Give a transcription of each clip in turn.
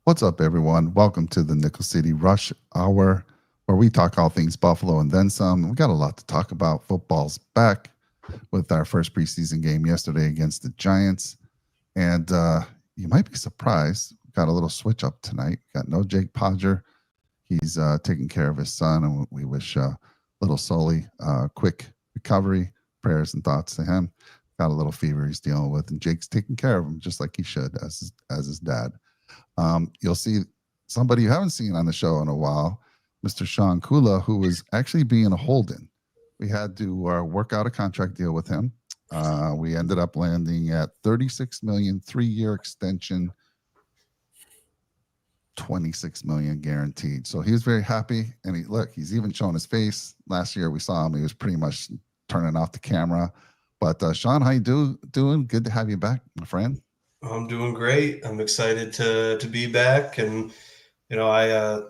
What's up, everyone? Welcome to the Nickel City Rush Hour, where we talk all things Buffalo and then some. We got a lot to talk about. Football's back with our first preseason game yesterday against the Giants. And you might be surprised. We got a little switch up tonight. Got no Jake Podger. He's taking care of his son, and we wish little Sully quick recovery. Prayers and thoughts to him. Got a little fever he's dealing with, and Jake's taking care of him just like he should as his dad. You'll see somebody you haven't seen on the show in a while, Mr. Sean Kula, who was actually being a hold-in. We had to work out a contract deal with him. We ended up landing at $36 million, 3-year extension, $26 million guaranteed. So he was very happy, and he's even showing his face. Last year we saw him; he was pretty much turning off the camera. But Sean, how you doing? Good to have you back, my friend. I'm doing great. I'm excited to be back, and I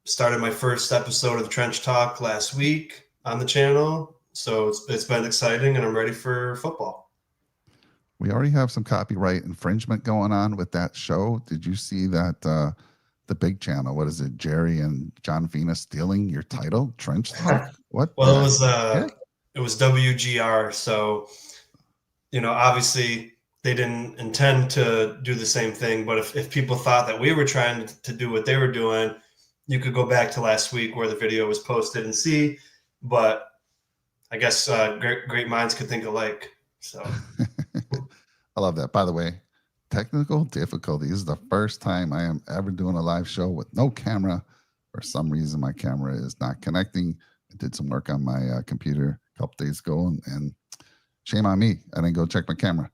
started my first episode of Trench Talk last week on the channel, so it's been exciting, and I'm ready for football. We already have some copyright infringement going on with that show. Did you see that the big channel? What is it, Jerry and John Vina stealing your title, Trench Talk? What? Well, it was WGR, so obviously they didn't intend to do the same thing, but if people thought that we were trying to do what they were doing, you could go back to last week where the video was posted and see. But I guess great minds could think alike. So I love that. By the way, technical difficulty. This is the first time I am ever doing a live show with no camera. For some reason, my camera is not connecting. I did some work on my computer a couple days ago, and shame on me. I didn't go check my camera.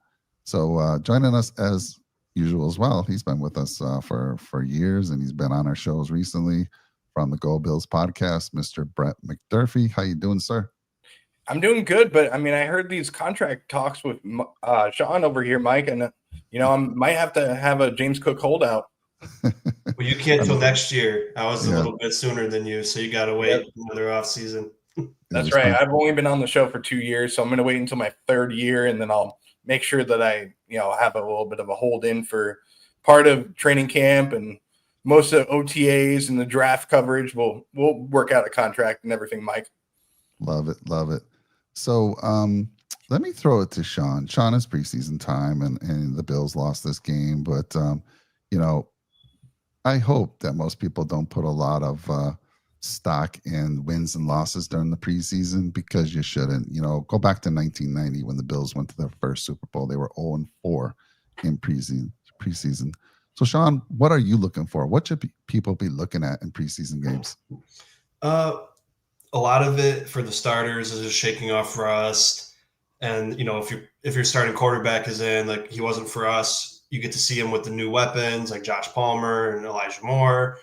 So joining us as usual as well. He's been with us for years, and he's been on our shows recently from the Go Bills podcast, Mr. Brett McDurphy. How you doing, sir? I'm doing good, but I mean, I heard these contract talks with Sean over here, Mike, and I might have to have a James Cook holdout. Well, you can't till next year. I was a little bit sooner than you, so you got to wait another off season. That's right. I've only been on the show for 2 years, so I'm going to wait until my 3rd year, and then I'll make sure that I, have a little bit of a hold in for part of training camp and most of OTAs and the draft coverage. We'll work out a contract and everything, Mike. Love it. Love it. So let me throw it to Sean. Sean, is preseason time, and the Bills lost this game, but, I hope that most people don't put a lot of stock in wins and losses during the preseason, because you shouldn't. Go back to 1990 when the Bills went to their first Super Bowl. They were 0-4 in preseason. So, Sean, what are you looking for? What should people be looking at in preseason games? A lot of it for the starters is just shaking off rust, and if your starting quarterback is in, like he wasn't for us, you get to see him with the new weapons like Josh Palmer and Elijah Moore.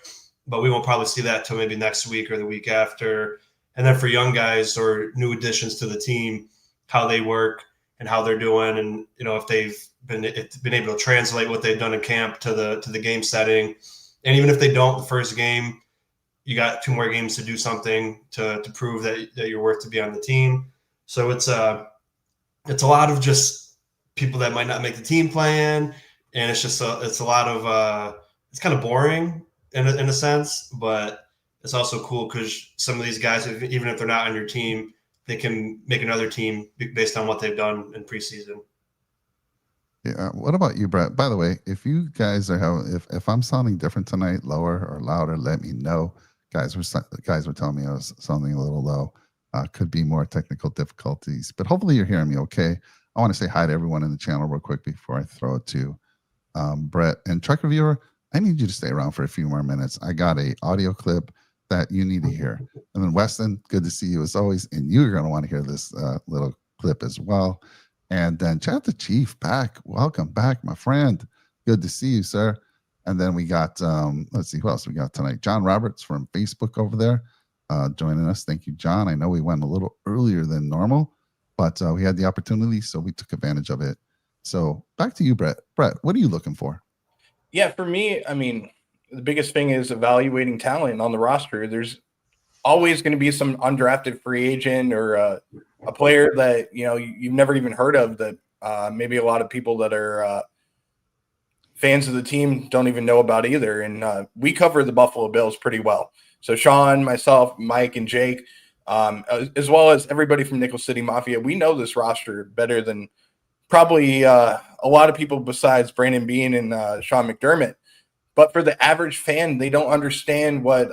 But we won't probably see that till maybe next week or the week after. And then for young guys or new additions to the team, how they work and how they're doing, and if they've been able to translate what they've done in camp to the game setting. And even if they don't the first game, you got 2 more games to do something to prove that you're worth to be on the team. So it's a lot of just people that might not make the team plan, and it's a lot of it's kind of boring in a sense, but it's also cool because some of these guys, even if they're not on your team, they can make another team based on what they've done in preseason. Yeah. What about you, Brett? By the way, if you guys are having, if I'm sounding different tonight, lower or louder, let me know. Guys were telling me I was sounding a little low. Could be more technical difficulties, but hopefully you're hearing me okay. I want to say hi to everyone in the channel real quick before I throw it to Brett. And Truck Reviewer, I need you to stay around for a few more minutes. I got a audio clip that you need to hear. And then Weston, good to see you as always. And you're going to want to hear this little clip as well. And then Chat the Chief back. Welcome back, my friend. Good to see you, sir. And then we got, let's see, who else we got tonight? John Roberts from Facebook over there joining us. Thank you, John. I know we went a little earlier than normal, but we had the opportunity, so we took advantage of it. So back to you, Brett. Brett, what are you looking for? Yeah, for me, I mean, the biggest thing is evaluating talent on the roster. There's always going to be some undrafted free agent or a player that, you've never even heard of that maybe a lot of people that are fans of the team don't even know about either. And we cover the Buffalo Bills pretty well. So Sean, myself, Mike, and Jake, as well as everybody from Nickel City Mafia, we know this roster better than probably a lot of people besides Brandon Bean and Sean McDermott. But for the average fan, they don't understand what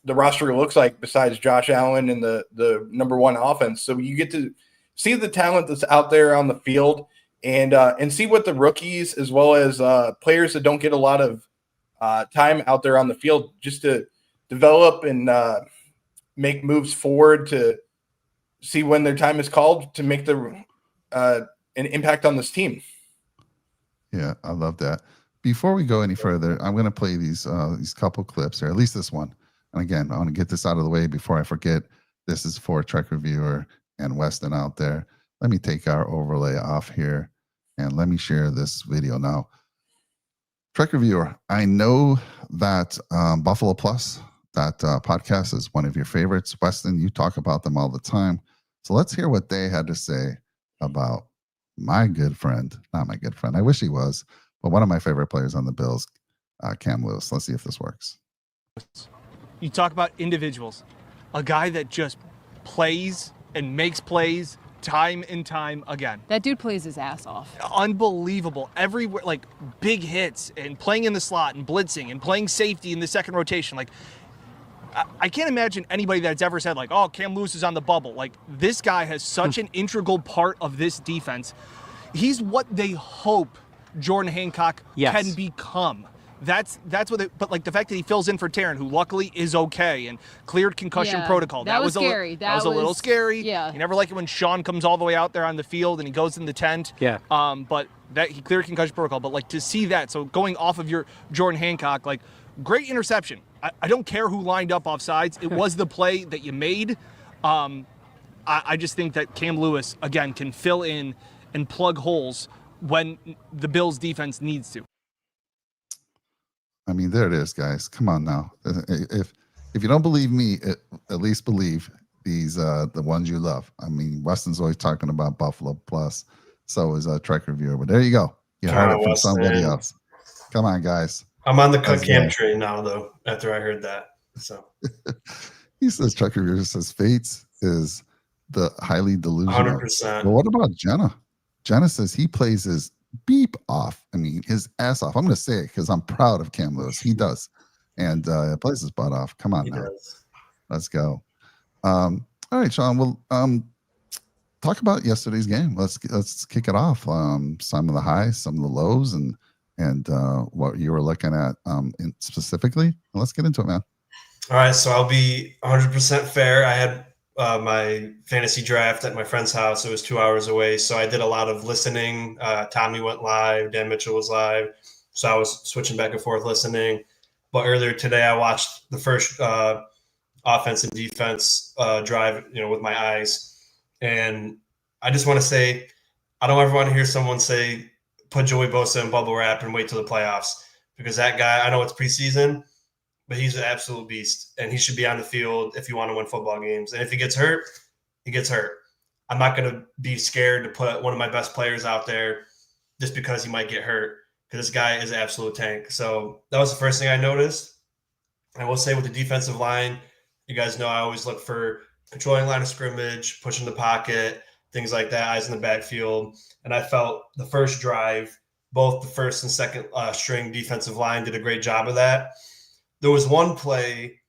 the roster looks like besides Josh Allen and the number one offense. So you get to see the talent that's out there on the field and see what the rookies as well as players that don't get a lot of time out there on the field just to develop and make moves forward to see when their time is called to make an impact on this team. Yeah, I love that. Before we go any further, I'm going to play these couple clips, or at least this one. And again, I want to get this out of the way before I forget. This is for Trek Reviewer and Weston out there. Let me take our overlay off here and let me share this video now. Trek Reviewer, I know that Buffalo Plus, that podcast is one of your favorites. Weston, you talk about them all the time. So let's hear what they had to say about my good friend, not my good friend, I wish he was, but one of my favorite players on the Bills, Cam Lewis. Let's see if this works. You talk about individuals, a guy that just plays and makes plays time and time again. That dude plays his ass off. Unbelievable. Everywhere, like big hits and playing in the slot and blitzing and playing safety in the second rotation. Like, I can't imagine anybody that's ever said, like, oh, Cam Lewis is on the bubble. Like, this guy has such an integral part of this defense. He's what they hope Jordan Hancock can become. That's what but like the fact that he fills in for Taryn, who luckily is okay and cleared concussion protocol. That was scary. That was a little scary. Yeah. You never like it when Sean comes all the way out there on the field and he goes in the tent. Yeah. But that he cleared concussion protocol. But like to see that, so going off of your Jordan Hancock, like great interception. I don't care who lined up off sides. It was the play that you made. I just think that Cam Lewis, again, can fill in and plug holes when the Bills defense needs to. I mean, there it is, guys. Come on now. If you don't believe me, at least believe these the ones you love. I mean, Weston's always talking about Buffalo Plus. So is Trek Reviewer. But there you go. You heard it from somebody else. Come on, guys. I'm on the Cam train now, though, after I heard that. So he says Trek Reviewer says Fates is the highly delusional. 100%. Well, what about Jenna? Jenna says he plays his beep off. I mean, his ass off. I'm going to say it because I'm proud of Cam Lewis. He does. And plays his butt off. Come on now. Let's go. All right, Sean. Well, talk about yesterday's game. Let's kick it off. Some of the highs, some of the lows, and what you were looking at specifically. Let's get into it, man. All right, so I'll be 100% fair. I had my fantasy draft at my friend's house. It was 2 hours away, so I did a lot of listening. Tommy went live. Dan Mitchell was live, so I was switching back and forth listening. But earlier today, I watched the first offense and defense drive, with my eyes. And I just want to say, I don't ever want to hear someone say, put Joey Bosa in bubble wrap and wait till the playoffs, because that guy, I know it's preseason, but he's an absolute beast, and he should be on the field if you want to win football games. And if he gets hurt, he gets hurt. I'm not going to be scared to put one of my best players out there just because he might get hurt, because this guy is an absolute tank. So that was the first thing I noticed. I will say with the defensive line, you guys know I always look for controlling line of scrimmage, pushing the pocket, things like that, eyes in the backfield. And I felt the first drive, both the first and second string defensive line did a great job of that. There was one play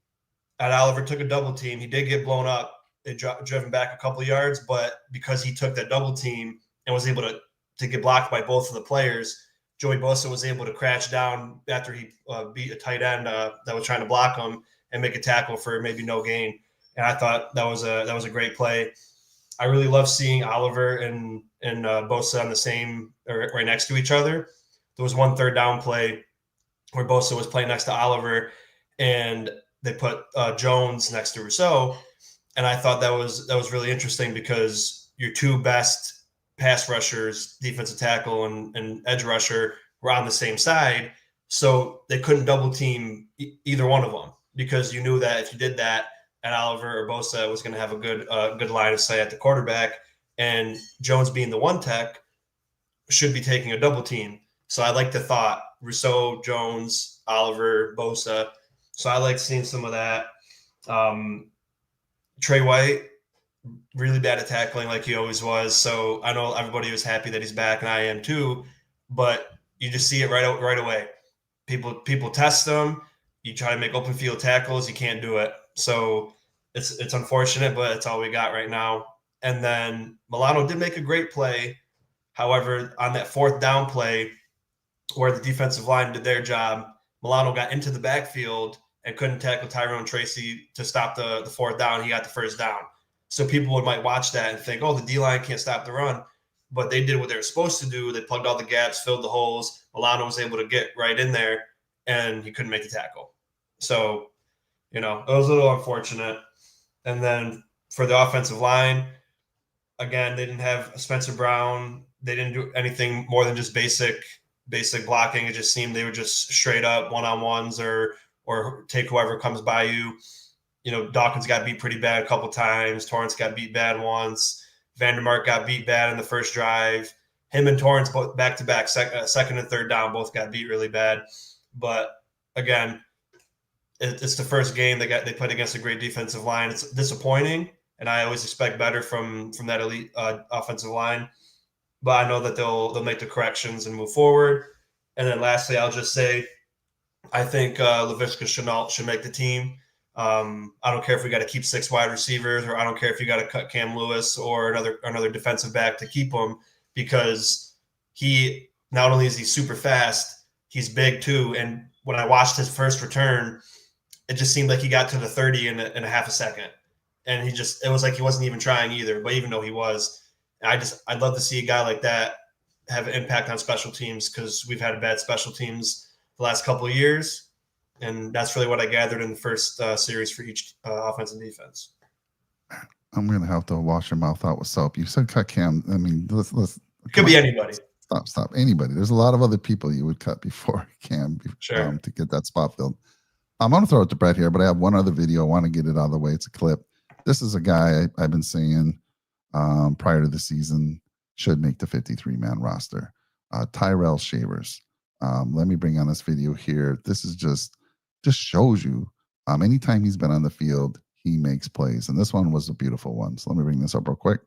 that Oliver took a double team. He did get blown up. It driven back a couple of yards, but because he took that double team and was able to get blocked by both of the players, Joey Bosa was able to crash down after he beat a tight end that was trying to block him and make a tackle for maybe no gain. And I thought that was a great play. I really love seeing Oliver and Bosa on the same or right next to each other. There was one third down play where Bosa was playing next to Oliver, and they put Jones next to Rousseau. And I thought that was really interesting because your two best pass rushers, defensive tackle and edge rusher, were on the same side. So they couldn't double team either one of them, because you knew that if you did that, and Oliver or Bosa was going to have a good line of sight at the quarterback, and Jones being the one tech should be taking a double team So I like the thought Rousseau, Jones, Oliver, Bosa. So I like seeing some of that. Trey White, really bad at tackling like he always was. So I know everybody was happy that he's back, and I am too. But you just see it right away. People test them. You try to make open field tackles, you can't do it. So it's unfortunate, but it's all we got right now. And then Milano did make a great play. However, on that fourth down play where the defensive line did their job, Milano got into the backfield and couldn't tackle Tyrone Tracy to stop the fourth down. He got the first down. So people might watch that and think, oh, the D-line can't stop the run. But they did what they were supposed to do. They plugged all the gaps, filled the holes. Milano was able to get right in there, and he couldn't make the tackle. So, it was a little unfortunate. And then for the offensive line, again, they didn't have Spencer Brown. They didn't do anything more than just basic blocking. It just seemed they were just straight up one-on-ones or take whoever comes by you. Dawkins got beat pretty bad a couple times. Torrance got beat bad once. Vandermark got beat bad in the first drive. Him and Torrance both back-to-back, second and third down, both got beat really bad. But again, it's the first game they played against a great defensive line. It's disappointing, and I always expect better from that elite offensive line. But I know that they'll make the corrections and move forward. And then lastly, I'll just say I think Laviska Shenault should make the team. I don't care if we got to keep 6 wide receivers, or I don't care if you got to cut Cam Lewis or another defensive back to keep him, because he not only is he super fast, he's big too. And when I watched his first return, it just seemed like he got to the 30 in a half a second. And it was like he wasn't even trying either, but even though he was, I'd love to see a guy like that have an impact on special teams, because we've had bad special teams the last couple of years. And that's really what I gathered in the first series for each offense and defense. I'm going to have to wash your mouth out with soap. You said cut Cam. I mean, let's It could be anybody. Stop. Anybody. There's a lot of other people you would cut before Cam Sure. To get that spot filled. I'm going to throw it to Brett here, but I have one other video. I want to get it out of the way. It's a clip. This is a guy I've been saying prior to the season should make the 53-man roster. Tyrell Shavers. Let me bring on this video here. This is just shows you anytime he's been on the field, he makes plays. And this one was a beautiful one. So let me bring this up real quick.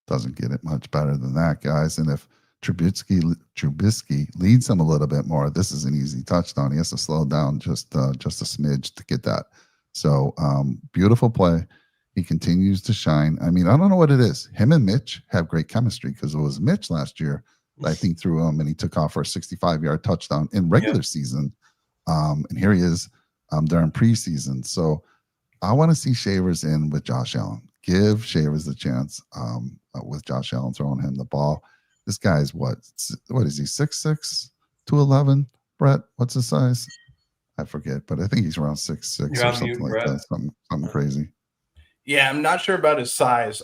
Doesn't get it much better than that, guys. And if Trubisky leads him a little bit more, this is an easy touchdown. He has to slow down just a smidge to get that. So beautiful play. He continues to shine. I mean, I don't know what it is. Him and Mitch have great chemistry, because it was Mitch last year that I think threw him and he took off for a 65-yard touchdown in regular season. And here he is during preseason. So I want to see Shavers in with Josh Allen. Give Shavers a chance with Josh Allen throwing him the ball. This guy's what is he, 6'6", 211? Brett, what's his size? I forget, but I think he's around 6'6" or something like that. Something crazy. Yeah, I'm not sure about his size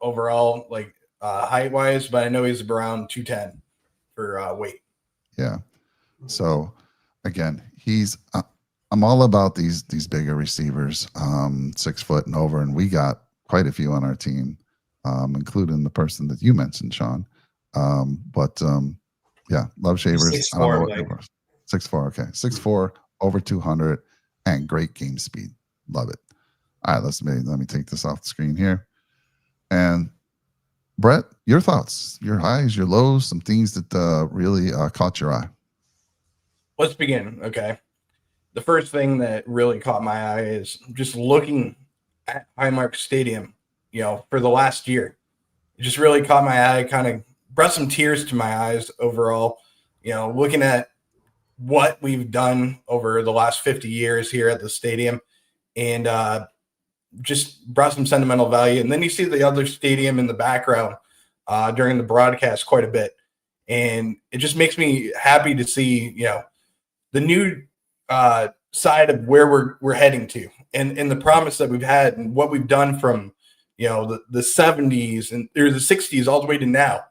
overall, like height-wise, but I know he's around 210 for weight. Yeah. So, again, I'm all about these bigger receivers, 6 foot and over, and we got quite a few on our team, including the person that you mentioned, Sean. Yeah, love Shavers. 6'4", 6'4", okay. 6'4", over 200, and great game speed. Love it. All right, let me take this off the screen here. And Brett, your thoughts, your highs, your lows, some things that really caught your eye. Let's begin. Okay. The first thing that really caught my eye is just looking at Highmark Stadium, for the last year. It just really caught my eye, kind of brought some tears to my eyes overall, looking at what we've done over the last 50 years here at the stadium, and just brought some sentimental value. And then you see the other stadium in the background during the broadcast quite a bit. And it just makes me happy to see, the new side of where we're heading to, and the promise that we've had and what we've done from, the 70s and or the 60s all the way to now.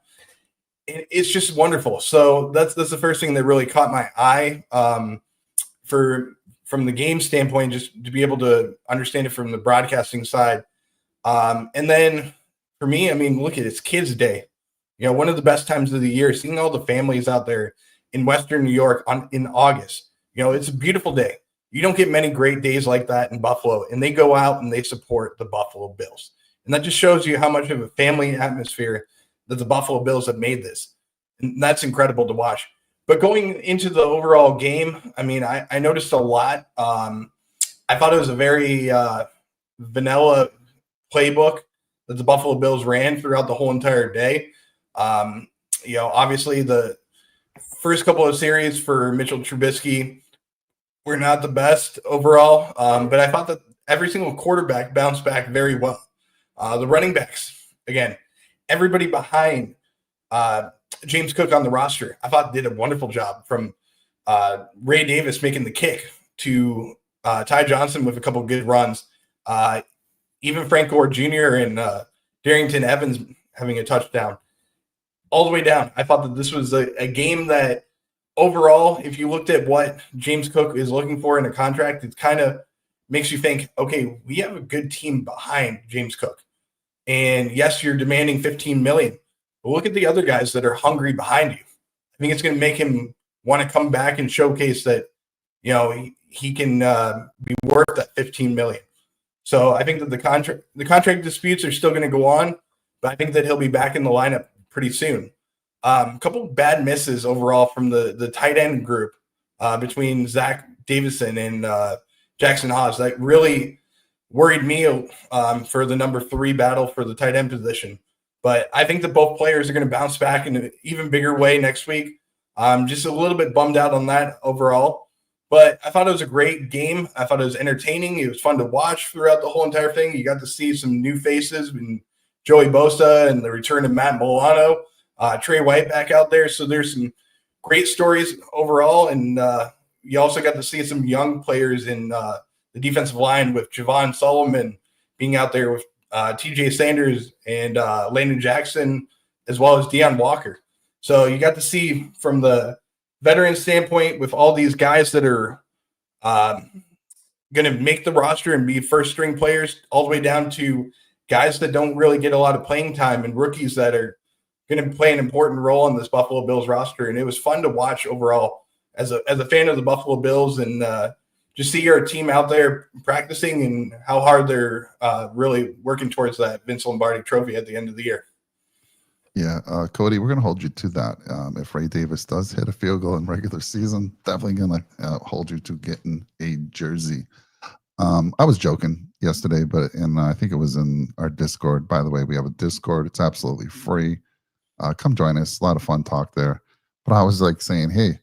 It's just wonderful. So that's the first thing that really caught my eye from the game standpoint, just to be able to understand it from the broadcasting side. And then for me, I mean, look at it's Kids Day. You know, one of the best times of the year, seeing all the families out there in Western New York in August. You know, it's a beautiful day. You don't get many great days like that in Buffalo, and they go out and they support the Buffalo Bills. And that just shows you how much of a family atmosphere that the Buffalo Bills have made this. And that's incredible to watch. But going into the overall game, I mean, I noticed a lot. I thought it was a very vanilla playbook that the Buffalo Bills ran throughout the whole entire day. You know, obviously the first couple of series for Mitchell Trubisky were not the best overall, but I thought that every single quarterback bounced back very well. The running backs, again, everybody behind James Cook on the roster, I thought did a wonderful job, from Ray Davis making the kick to Ty Johnson with a couple of good runs. Even Frank Gore Jr. and Darrington Evans having a touchdown. All the way down, I thought that this was a game that overall, if you looked at what James Cook is looking for in a contract, it kind of makes you think, okay, we have a good team behind James Cook. And yes, you're demanding $15 million, but look at the other guys that are hungry behind you. I think it's going to make him want to come back and showcase that, you know, he can be worth that $15 million. So I think that the contract disputes are still going to go on, but I think that he'll be back in the lineup pretty soon. A couple of bad misses overall from the tight end group between Zach Davison and Jackson Haas. That really worried me for the number 3 battle for the tight end position. But I think that both players are going to bounce back in an even bigger way next week. I'm just a little bit bummed out on that overall. But I thought it was a great game. I thought it was entertaining. It was fun to watch throughout the whole entire thing. You got to see some new faces, and Joey Bosa and the return of Matt Milano, Trey White back out there. So there's some great stories overall. And you also got to see some young players in the defensive line, with Javon Solomon being out there, with TJ Sanders and Landon Jackson, as well as Deion Walker. So you got to see from the veteran standpoint, with all these guys that are going to make the roster and be first string players, all the way down to guys that don't really get a lot of playing time and rookies that are going to play an important role in this Buffalo Bills roster. And it was fun to watch overall as a fan of the Buffalo Bills, and just see our team out there practicing and how hard they're really working towards that Vince Lombardi trophy at the end of the year. Yeah, Cody, we're going to hold you to that. If Ray Davis does hit a field goal in regular season, definitely going to hold you to getting a jersey. I was joking yesterday, and I think it was in our Discord. By the way, we have a Discord. It's absolutely free. Come join us. A lot of fun talk there. But I was like saying, hey,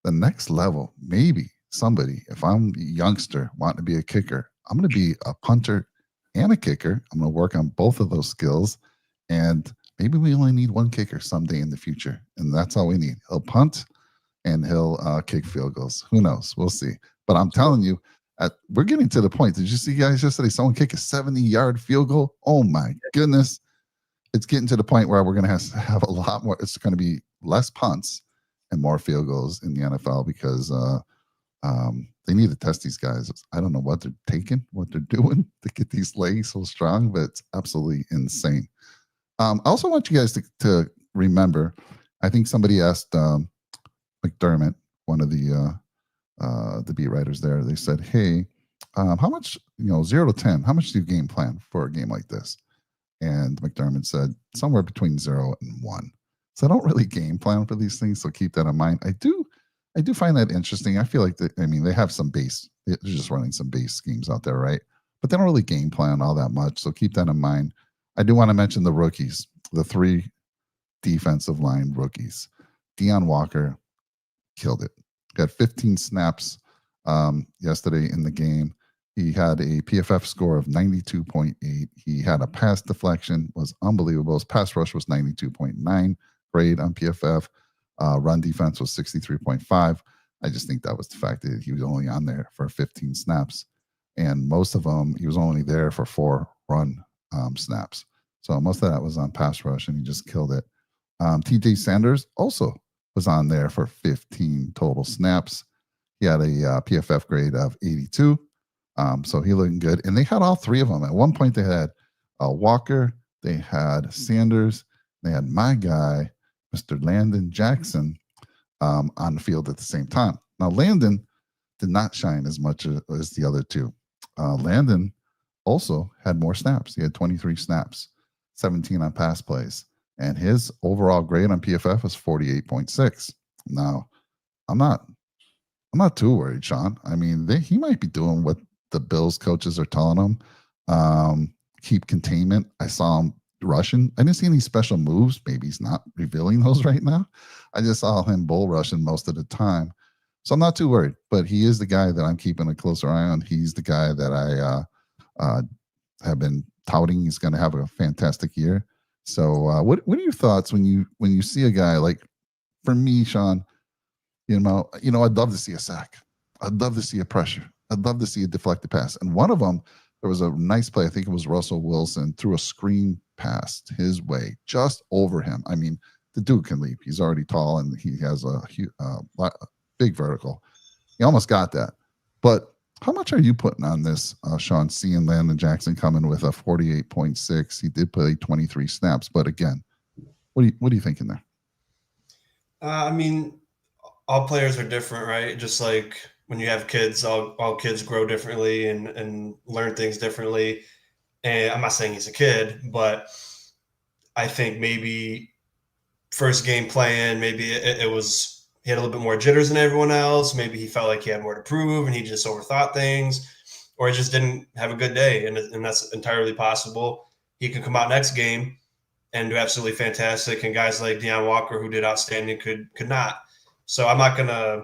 the next level, maybe somebody, if I'm a youngster wanting to be a kicker, I'm going to be a punter and a kicker. I'm going to work on both of those skills. And maybe we only need one kicker someday in the future, and that's all we need. He'll punt, and he'll kick field goals. Who knows? We'll see. But I'm telling you, we're getting to the point. Did you see, guys, yesterday someone kick a 70-yard field goal? Oh, my goodness. It's getting to the point where we're going to have a lot more. It's going to be less punts and more field goals in the NFL, because they need to test these guys. I don't know what they're taking, what they're doing to get these legs so strong, but it's absolutely insane. I also want you guys to remember, I think somebody asked McDermott, one of the beat writers there, they said, hey, how much, 0 to 10, how much do you game plan for a game like this? And McDermott said somewhere between 0 and 1. So I don't really game plan for these things, so keep that in mind. I do find that interesting. I feel like they have some base, they're just running some base schemes out there, right? But they don't really game plan all that much, so keep that in mind. I do want to mention the rookies, the 3 defensive line rookies. Deion Walker killed it. Got 15 snaps yesterday in the game. He had a PFF score of 92.8. He had a pass deflection, was unbelievable. His pass rush was 92.9 grade on PFF. Run defense was 63.5. I just think that was the fact that he was only on there for 15 snaps. And most of them, he was only there for 4 run snaps. So most of that was on pass rush, and he just killed it. TJ Sanders also was on there for 15 total snaps. He had a PFF grade of 82. So he looking good. And they had all 3 of them. At one point, they had Walker, they had Sanders, they had my guy, Mr. Landon Jackson, on the field at the same time. Now, Landon did not shine as much as the other two. Landon also had more snaps. He had 23 snaps, 17 on pass plays, and his overall grade on PFF was 48.6. Now, I'm not too worried, Sean. I mean, he might be doing what the Bills coaches are telling him. Keep containment. I saw him rushing. I didn't see any special moves. Maybe he's not revealing those right now. I just saw him bull rushing most of the time. So I'm not too worried, but he is the guy that I'm keeping a closer eye on. He's the guy that I have been touting. He's going to have a fantastic year. So what are your thoughts when you see a guy like, for me, Sean, I'd love to see a sack. I'd love to see a pressure. I'd love to see a deflected pass. And one of them, there was a nice play. I think it was Russell Wilson threw a screen pass his way, just over him. I mean, the dude can leap. He's already tall and he has a big vertical. He almost got that. But how much are you putting on this, Sean, seeing Landon Jackson coming with a 48.6? He did play 23 snaps. But again, what are you thinking there? I mean, all players are different, right? Just like when you have kids, all kids grow differently and learn things differently. And I'm not saying he's a kid, but I think maybe first game playing, maybe it was he had a little bit more jitters than everyone else. Maybe he felt like he had more to prove and he just overthought things, or he just didn't have a good day. And that's entirely possible. He can come out next game and do absolutely fantastic. And guys like Deion Walker, who did outstanding, could not. So I'm not gonna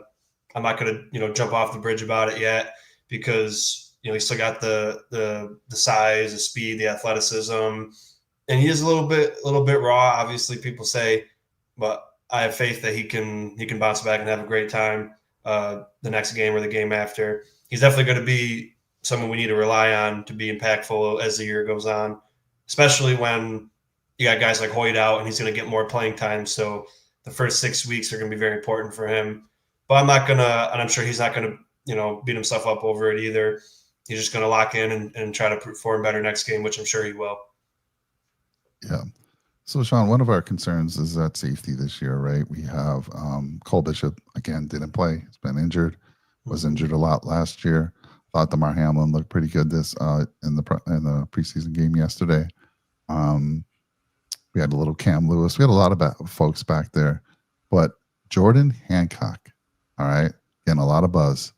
jump off the bridge about it yet, because he's still got the size, the speed, the athleticism, and he is a little bit raw. Obviously, people say, but I have faith that he can bounce back and have a great time the next game or the game after. He's definitely going to be someone we need to rely on to be impactful as the year goes on, especially when you got guys like Hoyt out and he's going to get more playing time. So the first 6 weeks are going to be very important for him. But I'm not going to, and I'm sure he's not going to, beat himself up over it either. He's just going to lock in and try to perform better next game, which I'm sure he will. Yeah. So, Sean, one of our concerns is that safety this year, right? We have Cole Bishop, again, didn't play. He's been injured, was injured a lot last year. Thought Damar Hamlin looked pretty good in the preseason game yesterday. We had a little Cam Lewis. We had a lot of folks back there. But Jordan Hancock, all right, getting a lot of buzz.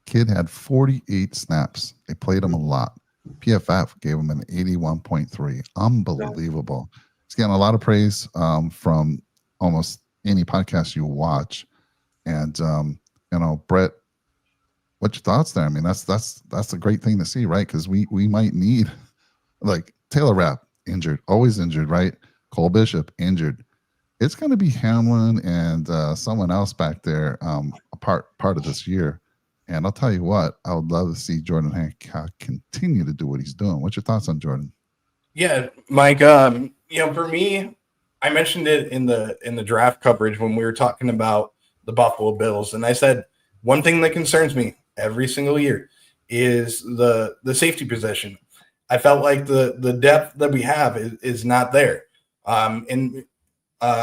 Kid had 48 snaps. They played him a lot. PFF gave him an 81.3. Unbelievable. He's getting a lot of praise from almost any podcast you watch. And, Brett, what's your thoughts there? I mean, that's a great thing to see, right? Because we might need, like, Taylor Rapp, injured, always injured, right? Cole Bishop, injured. It's going to be Hamlin and someone else back there a part of this year. And I'll tell you what, I would love to see Jordan Hancock continue to do what he's doing. What's your thoughts on Jordan? Yeah, Mike, for me, I mentioned it in the draft coverage when we were talking about the Buffalo Bills. And I said, one thing that concerns me every single year is the safety position. I felt like the depth that we have is not there.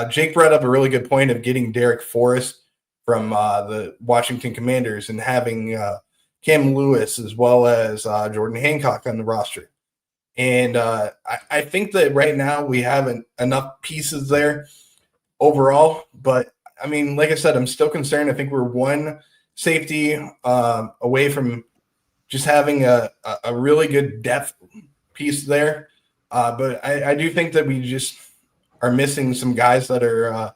Jake brought up a really good point of getting Derek Forrest from the Washington Commanders and having Cam Lewis as well as Jordan Hancock on the roster. And I think that right now we have enough pieces there overall. But, I mean, like I said, I'm still concerned. I think we're one safety away from just having a really good depth piece there. But I do think that we just are missing some guys that are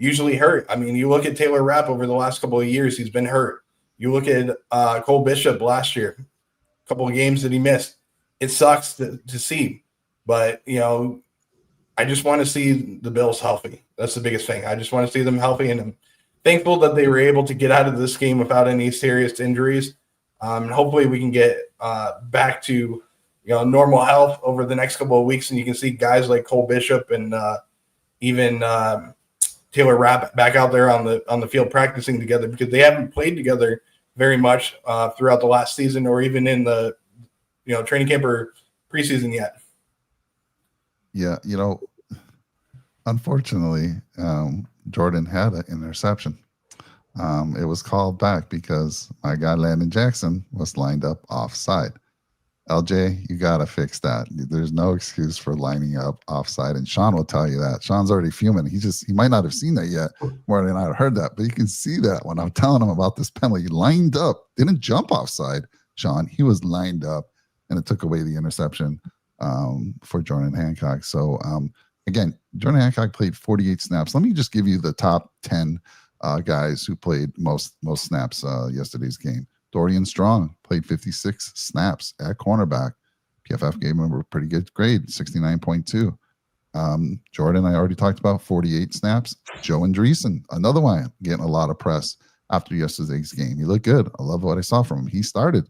usually hurt. I mean, you look at Taylor Rapp over the last couple of years, he's been hurt. You look at Cole Bishop last year, a couple of games that he missed. It sucks to see, but, I just want to see the Bills healthy. That's the biggest thing. I just want to see them healthy, and I'm thankful that they were able to get out of this game without any serious injuries. And hopefully we can get back to, normal health over the next couple of weeks, and you can see guys like Cole Bishop and even Taylor Rapp back out there on the field practicing together, because they haven't played together very much throughout the last season or even in the training camp or preseason yet. Yeah, unfortunately, Jordan had an interception. It was called back because my guy Landon Jackson was lined up offside. LJ, you got to fix that. There's no excuse for lining up offside. And Sean will tell you that. Sean's already fuming. He might not have seen that yet, more than I've heard that, but you can see that when I'm telling him about this penalty. He lined up, didn't jump offside, Sean. He was lined up, and it took away the interception for Jordan Hancock. So, again, Jordan Hancock played 48 snaps. Let me just give you the top 10 guys who played most snaps yesterday's game. Dorian Strong played 56 snaps at cornerback. PFF gave him a pretty good grade, 69.2. Jordan, I already talked about, 48 snaps. Joe Andreessen, another one, getting a lot of press after yesterday's game. He looked good. I love what I saw from him. He started.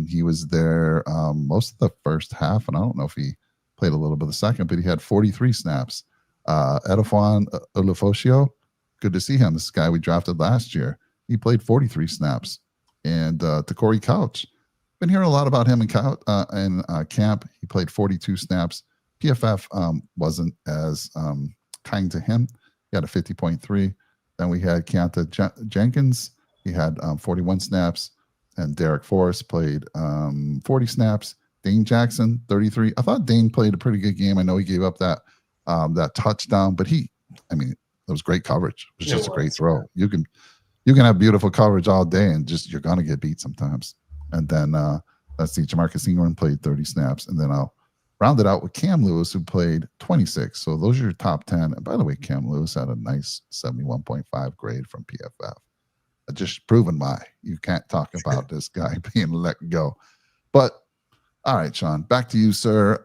He was there most of the first half, and I don't know if he played a little bit of the second, but he had 43 snaps. Edifon Olufosio, good to see him. This guy we drafted last year. He played 43 snaps. And Corey Couch, been hearing a lot about him in camp. He played 42 snaps. PFF wasn't as kind to him. He had a 50.3. Then we had Keonta Jenkins. He had 41 snaps. And Derek Forrest played 40 snaps. Dane Jackson, 33. I thought Dane played a pretty good game. I know he gave up that touchdown, but it was great coverage. It was just a great throw. You can have beautiful coverage all day and you're going to get beat sometimes. And then let's see, Jamarcus Ingram played 30 snaps. And then I'll round it out with Cam Lewis, who played 26. So those are your top 10. And by the way, Cam Lewis had a nice 71.5 grade from PFF. Just proven why you can't talk about this guy being let go. But all right, Sean, back to you, sir.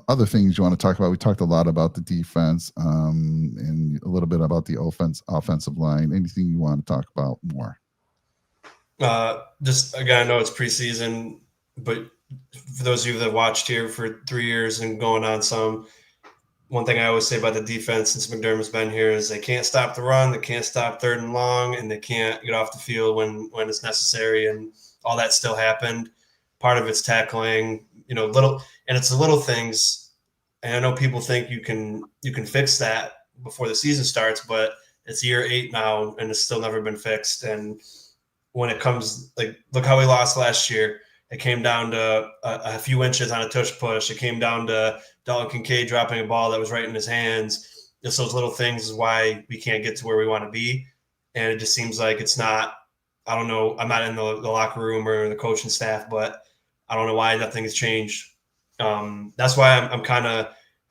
Other things you want to talk about? We talked a lot about the defense and a little bit about the offensive line. Anything you want to talk about more? Just again, I know it's preseason, but for those of you that watched here for 3 years and going on some, one thing I always say about the defense since McDermott's been here is they can't stop the run, they can't stop 3rd and long, and they can't get off the field when it's necessary. And all that still happened. Part of it's tackling, and it's the little things. And I know people think you can fix that before the season starts, but it's year 8 now, and it's still never been fixed. And when it comes, look how we lost last year. It came down to a few inches on a tush push. It came down to Dalton Kincaid dropping a ball that was right in his hands. Just those little things is why we can't get to where we want to be. And it just seems like it's not, I don't know, I'm not in the locker room or the coaching staff, but I don't know why nothing has changed. That's why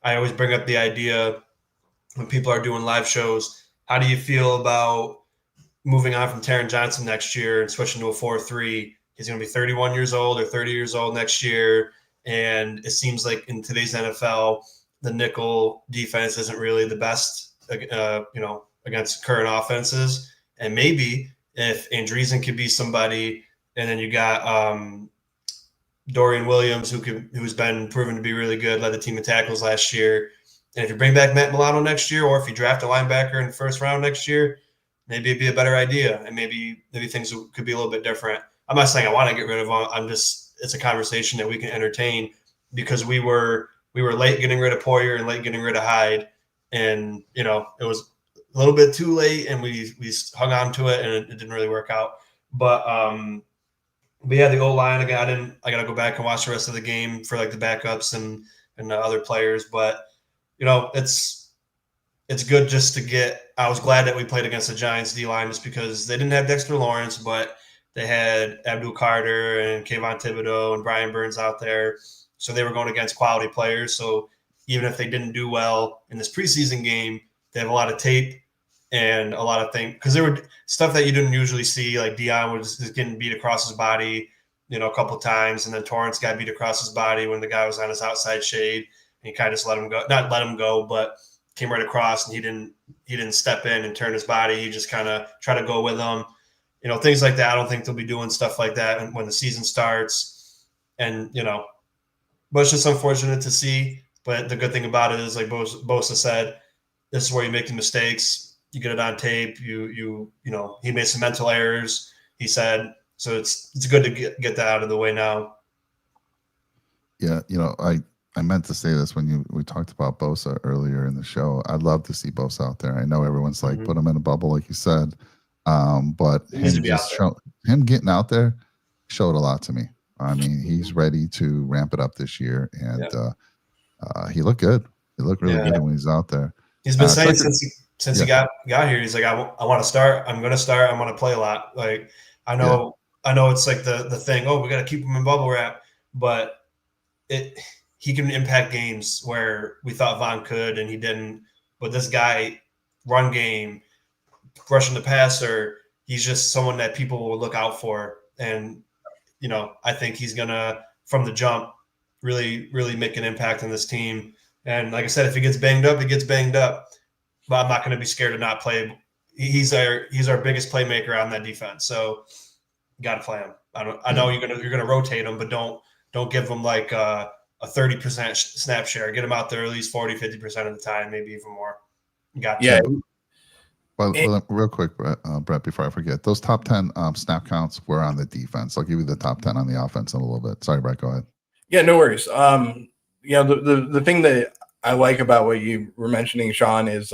I always bring up the idea when people are doing live shows, how do you feel about moving on from Taron Johnson next year and switching to a 4-3? He's going to be 31 years old or 30 years old next year. And it seems like in today's NFL, the nickel defense isn't really the best, against current offenses. And maybe if Andreessen could be somebody, and then you got Dorian Williams, who's been proven to be really good, led the team in tackles last year. And if you bring back Matt Milano next year, or if you draft a linebacker in the first round next year, maybe it'd be a better idea. And maybe things could be a little bit different. I'm not saying I want to get rid of him. It's a conversation that we can entertain, because we were late getting rid of Poyer and late getting rid of Hyde. And, it was a little bit too late, and we hung on to it, and it didn't really work out. But yeah, the O-line, again, I got to go back and watch the rest of the game for the backups and the other players. But, it's good just to get – I was glad that we played against the Giants D-line just because they didn't have Dexter Lawrence, but they had Abdul Carter and Kayvon Thibodeau and Brian Burns out there. So they were going against quality players. So even if they didn't do well in this preseason game, they have a lot of tape and a lot of things. Because there were stuff that you didn't usually see, like Dion was just getting beat across his body, a couple times. And then Torrance got beat across his body when the guy was on his outside shade. And he kind of just let him go. Not let him go, but came right across, and he didn't step in and turn his body. He just kind of tried to go with him. Things like that. I don't think they'll be doing stuff like that when the season starts. And, but it's just unfortunate to see. But the good thing about it is, like Bosa said, this is where you make the mistakes. You get it on tape. He made some mental errors, he said. So it's good to get that out of the way now. Yeah, I meant to say this when we talked about Bosa earlier in the show. I'd love to see Bosa out there. I know everyone's like, put him in a bubble, like you said. But him getting out there showed a lot to me. I mean, he's ready to ramp it up this year, and he looked good. He looked really good when he's out there. He's been saying since he got here, he's like, I want to start. I'm going to start. I'm going to play a lot. Like, I know it's like the thing. Oh, we got to keep him in bubble wrap, but he can impact games where we thought Von could and he didn't. But this guy, run game, rushing the passer, he's just someone that people will look out for. And, you know, I think he's going to, from the jump, really, really make an impact on this team. And like I said, if he gets banged up, he gets banged up. But I'm not going to be scared to not play. He's our biggest playmaker on that defense. So you got to play him. I know you're gonna rotate him, but don't give him like a 30% snap share. Get him out there at least 40, 50% of the time, maybe even more. Well, real quick, Brett, before I forget, those top 10 snap counts were on the defense. I'll give you the top 10 on the offense in a little bit. Sorry, Brett, go ahead. Yeah, no worries. The thing that I like about what you were mentioning, Sean, is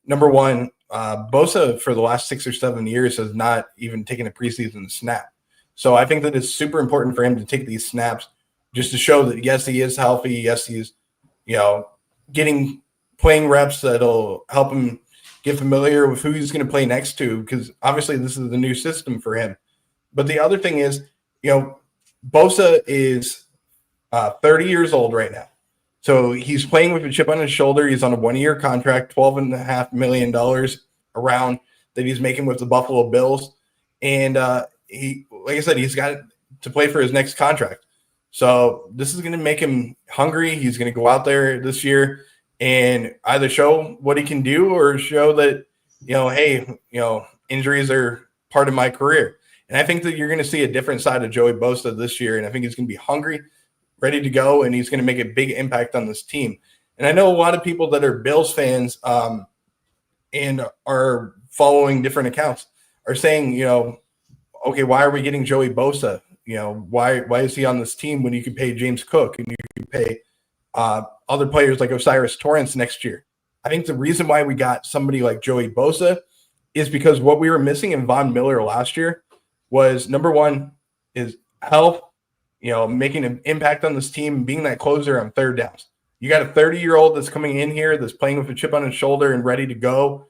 number one, Bosa for the last 6 or 7 years has not even taken a preseason snap. So I think that it's super important for him to take these snaps just to show that, yes, he is healthy. Yes, he's, getting playing reps that'll help him get familiar with who he's going to play next to, because obviously this is the new system for him. But the other thing is, Bosa is 30 years old right now. So he's playing with a chip on his shoulder. He's on a 1-year contract, $12.5 million around that he's making with the Buffalo Bills. And he, like I said, he's got to play for his next contract. So this is going to make him hungry. He's going to go out there this year and either show what he can do or show that, hey, injuries are part of my career. And I think that you're going to see a different side of Joey Bosa this year. And I think he's going to be hungry, ready to go, and he's going to make a big impact on this team. And I know a lot of people that are Bills fans and are following different accounts are saying, okay, why are we getting Joey Bosa? Why is he on this team when you could pay James Cook and you could pay other players like Osiris Torrance next year? I think the reason why we got somebody like Joey Bosa is because what we were missing in Von Miller last year was, number one, is health, making an impact on this team, being that closer on third downs. You got a 30-year-old that's coming in here that's playing with a chip on his shoulder and ready to go,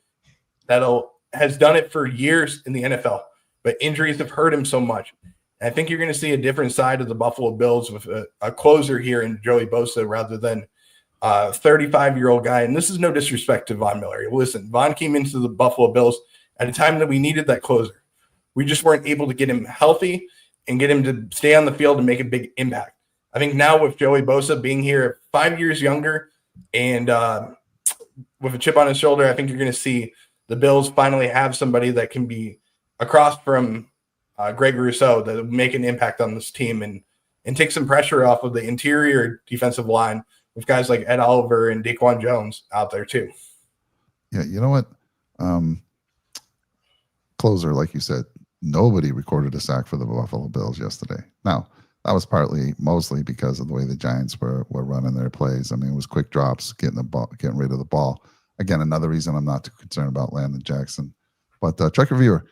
has done it for years in the NFL, but injuries have hurt him so much. And I think you're going to see a different side of the Buffalo Bills with a closer here in Joey Bosa rather than a 35-year-old guy. And this is no disrespect to Von Miller. Listen, Von came into the Buffalo Bills at a time that we needed that closer. We just weren't able to get him healthy and get him to stay on the field and make a big impact. I think now with Joey Bosa being here 5 years younger and with a chip on his shoulder, I think you're going to see the Bills finally have somebody that can be across from Greg Rousseau that will make an impact on this team and take some pressure off of the interior defensive line with guys like Ed Oliver and Daquan Jones out there too. Yeah, you know what? Closer, like you said, nobody recorded a sack for the Buffalo Bills yesterday. Now, that was mostly because of the way the Giants were running their plays. I mean, it was quick drops, getting rid of the ball. Again, another reason I'm not too concerned about Landon Jackson. But Trucker Viewer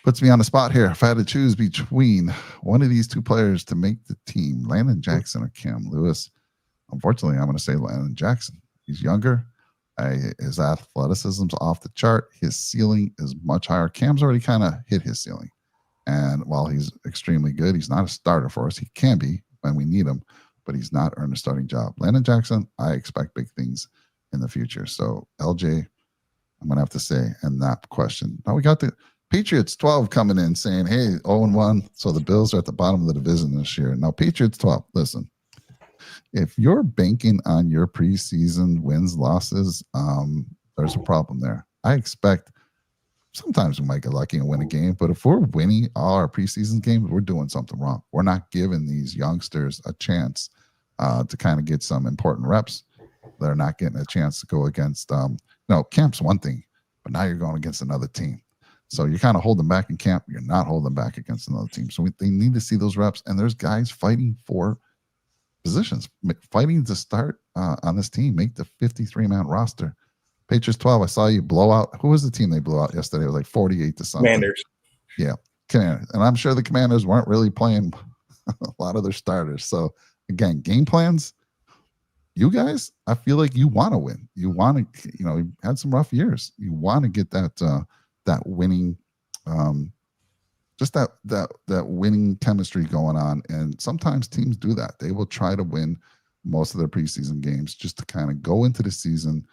puts me on the spot here. If I had to choose between one of these two players to make the team, Landon Jackson or Cam Lewis, unfortunately, I'm going to say Landon Jackson. He's younger. His athleticism's off the chart. His ceiling is much higher. Cam's already kind of hit his ceiling. And while he's extremely good, he's not a starter for us. He can be when we need him, but he's not earned a starting job. Landon Jackson, I expect big things in the future. So, LJ, I'm going to have to say in that question. Now we got the Patriots 12 coming in saying, hey, 0-1. So the Bills are at the bottom of the division this year. Now, Patriots 12, listen. If you're banking on your preseason wins, losses, there's a problem there. I expect sometimes we might get lucky and win a game, but if we're winning all our preseason games, we're doing something wrong. We're not giving these youngsters a chance to kind of get some important reps. They're not getting a chance to go against, camp's one thing, but now you're going against another team. So you're kind of holding back in camp. You're not holding back against another team. So they need to see those reps, and there's guys fighting for positions, fighting to start on this team, make the 53-man roster. Patriots 12. I saw you blow out. Who was the team they blew out yesterday? It was like 48 to something. Commanders. Yeah, Commanders. And I'm sure the Commanders weren't really playing a lot of their starters. So again, game plans. You guys, I feel like you want to win. You want to, you had some rough years. You want to get that winning, just that winning chemistry going on. And sometimes teams do that. They will try to win most of their preseason games just to kind of go into the season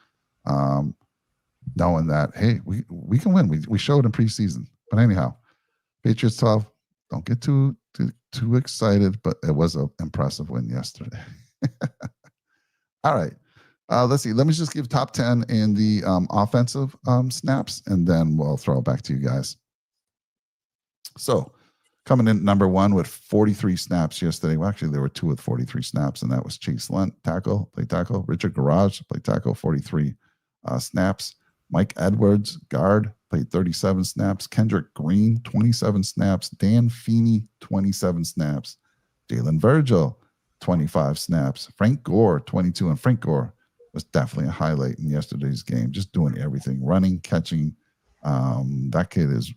knowing that, hey, we can win. We showed in preseason. But anyhow, Patriots 12. Don't get too excited, but it was an impressive win yesterday. All right. Let's see. Let me just give top 10 in the offensive snaps, and then we'll throw it back to you guys. So coming in number 1 with 43 snaps yesterday. Well, actually, there were 2 with 43 snaps, and that was Chase Lunt, play tackle. Richard Garage, play tackle, 43 snaps. Mike Edwards, guard, played 37 snaps. Kendrick Green, 27 snaps. Dan Feeney, 27 snaps. Jalen Virgil, 25 snaps. Frank Gore, 22. And Frank Gore was definitely a highlight in yesterday's game, just doing everything, running, catching. That kid is,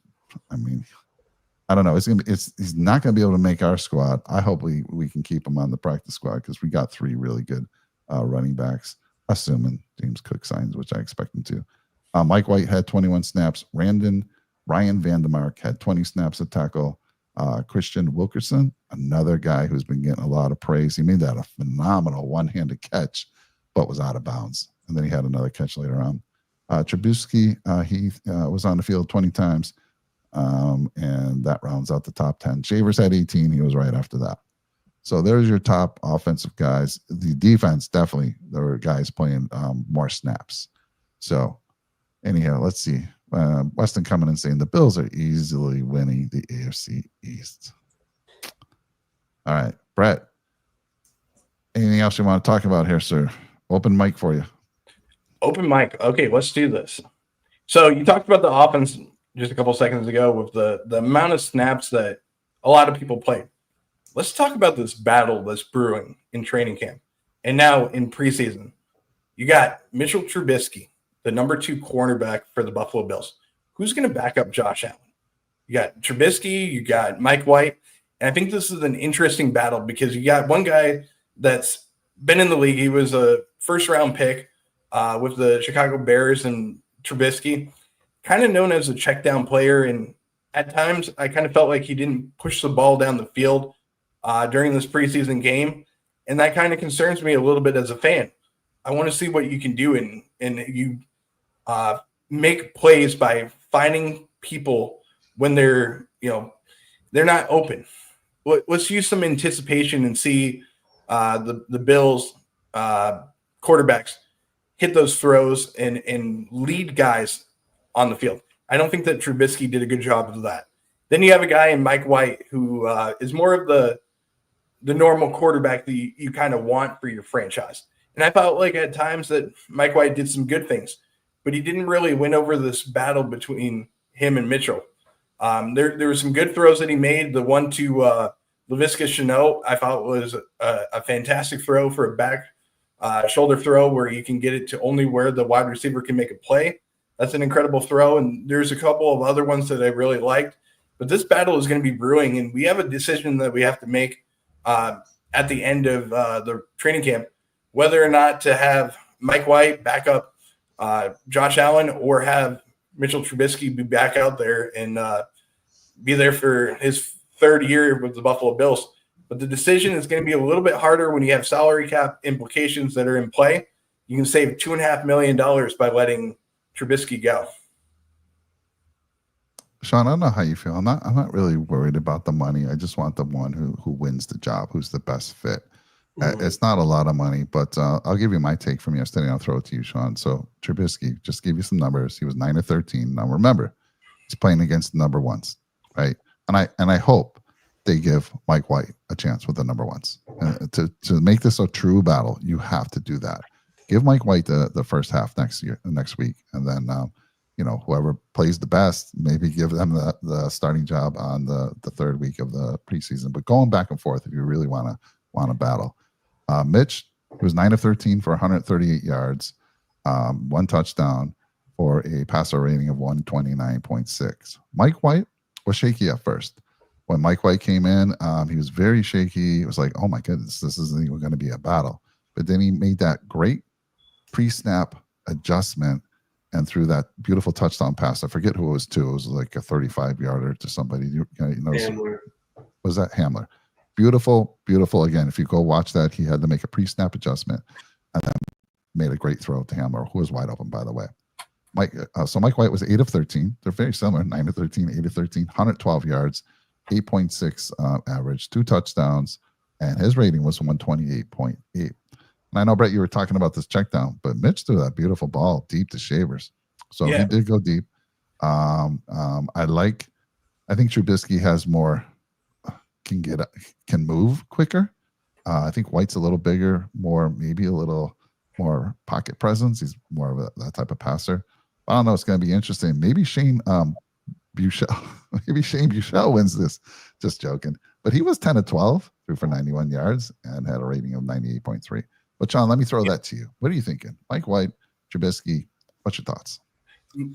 I don't know. He's not going to be able to make our squad. I hope we can keep him on the practice squad because we got 3 really good running backs, assuming James Cook signs, which I expect him to. Mike White had 21 snaps. Ryan Vandermark had 20 snaps at tackle. Christian Wilkerson, another guy who's been getting a lot of praise. He made that a phenomenal one-handed catch, but was out of bounds. And then he had another catch later on. Trubisky, he was on the field 20 times, and that rounds out the top 10. Shavers had 18. He was right after that. So there's your top offensive guys. The defense, definitely, there were guys playing more snaps. So anyhow, let's see. Weston coming and saying the Bills are easily winning the AFC East. All right, Brett. Anything else you want to talk about here, sir? Open mic for you. Open mic. Okay, let's do this. So you talked about the offense just a couple seconds ago with the amount of snaps that a lot of people played. Let's talk about this battle that's brewing in training camp and now in preseason. You got Mitchell Trubisky, the number 2 cornerback for the Buffalo Bills. Who's going to back up Josh Allen? You got Trubisky, you got Mike White. And I think this is an interesting battle because you got one guy that's been in the league. He was a first-round pick with the Chicago Bears, and Trubisky, kind of known as a check-down player. And at times, I kind of felt like he didn't push the ball down the field during this preseason game. And that kind of concerns me a little bit as a fan. I want to see what you can do, and you make plays by finding people when they're not open. Let's use some anticipation and see the Bills quarterbacks hit those throws and lead guys on the field. I don't think that Trubisky did a good job of that. Then you have a guy in Mike White who is more of the normal quarterback that you kind of want for your franchise. And I felt like at times that Mike White did some good things, but he didn't really win over this battle between him and Mitchell. There were some good throws that he made. The one to Laviska Shenault, I thought was a fantastic throw for a back shoulder throw where you can get it to only where the wide receiver can make a play. That's an incredible throw. And there's a couple of other ones that I really liked. But this battle is going to be brewing, and we have a decision that we have to make at the end of the training camp, whether or not to have Mike White back up Josh Allen or have Mitchell Trubisky be back out there and be there for his 3rd year with the Buffalo Bills. But the decision is going to be a little bit harder when you have salary cap implications that are in play. You can save $2.5 million by letting Trubisky go. Sean, I don't know how you feel. I'm not really worried about the money. I just want the one who wins the job, who's the best fit. It's not a lot of money, but I'll give you my take from yesterday. I'll throw it to you, Sean. So Trubisky, just give you some numbers. He was 9 of 13. Now remember, he's playing against the number ones, right? And I hope they give Mike White a chance with the number ones. To make this a true battle, you have to do that. Give Mike White the first half next week, and then whoever plays the best, maybe give them the starting job on the 3rd week of the preseason. But going back and forth, if you really want to battle. Mitch was 9 of 13 for 138 yards, 1 touchdown for a passer rating of 129.6. Mike White was shaky at first. When Mike White came in, he was very shaky. It was like, oh my goodness, this isn't even going to be a battle. But then he made that great pre-snap adjustment and threw that beautiful touchdown pass. I forget who it was to. It was like a 35-yarder to somebody. Was that Hamler? Beautiful, beautiful. Again, if you go watch that, he had to make a pre-snap adjustment and then made a great throw to Hamler, who was wide open, by the way. So Mike White was 8 of 13. They're very similar, 9 of 13, 8 of 13, 112 yards, 8.6 average, 2 touchdowns, and his rating was 128.8. And I know, Brett, you were talking about this check down, but Mitch threw that beautiful ball deep to Shavers. So he did go deep. I think Trubisky has more, can move quicker. I think White's a little bigger, maybe a little more pocket presence. He's more of that type of passer. I don't know. It's going to be interesting. Maybe Shane Buechele wins this. Just joking. But he was 10 of 12, threw for 91 yards, and had a rating of 98.3. But Sean, let me throw that to you. What are you thinking? Mike White, Trubisky, what's your thoughts?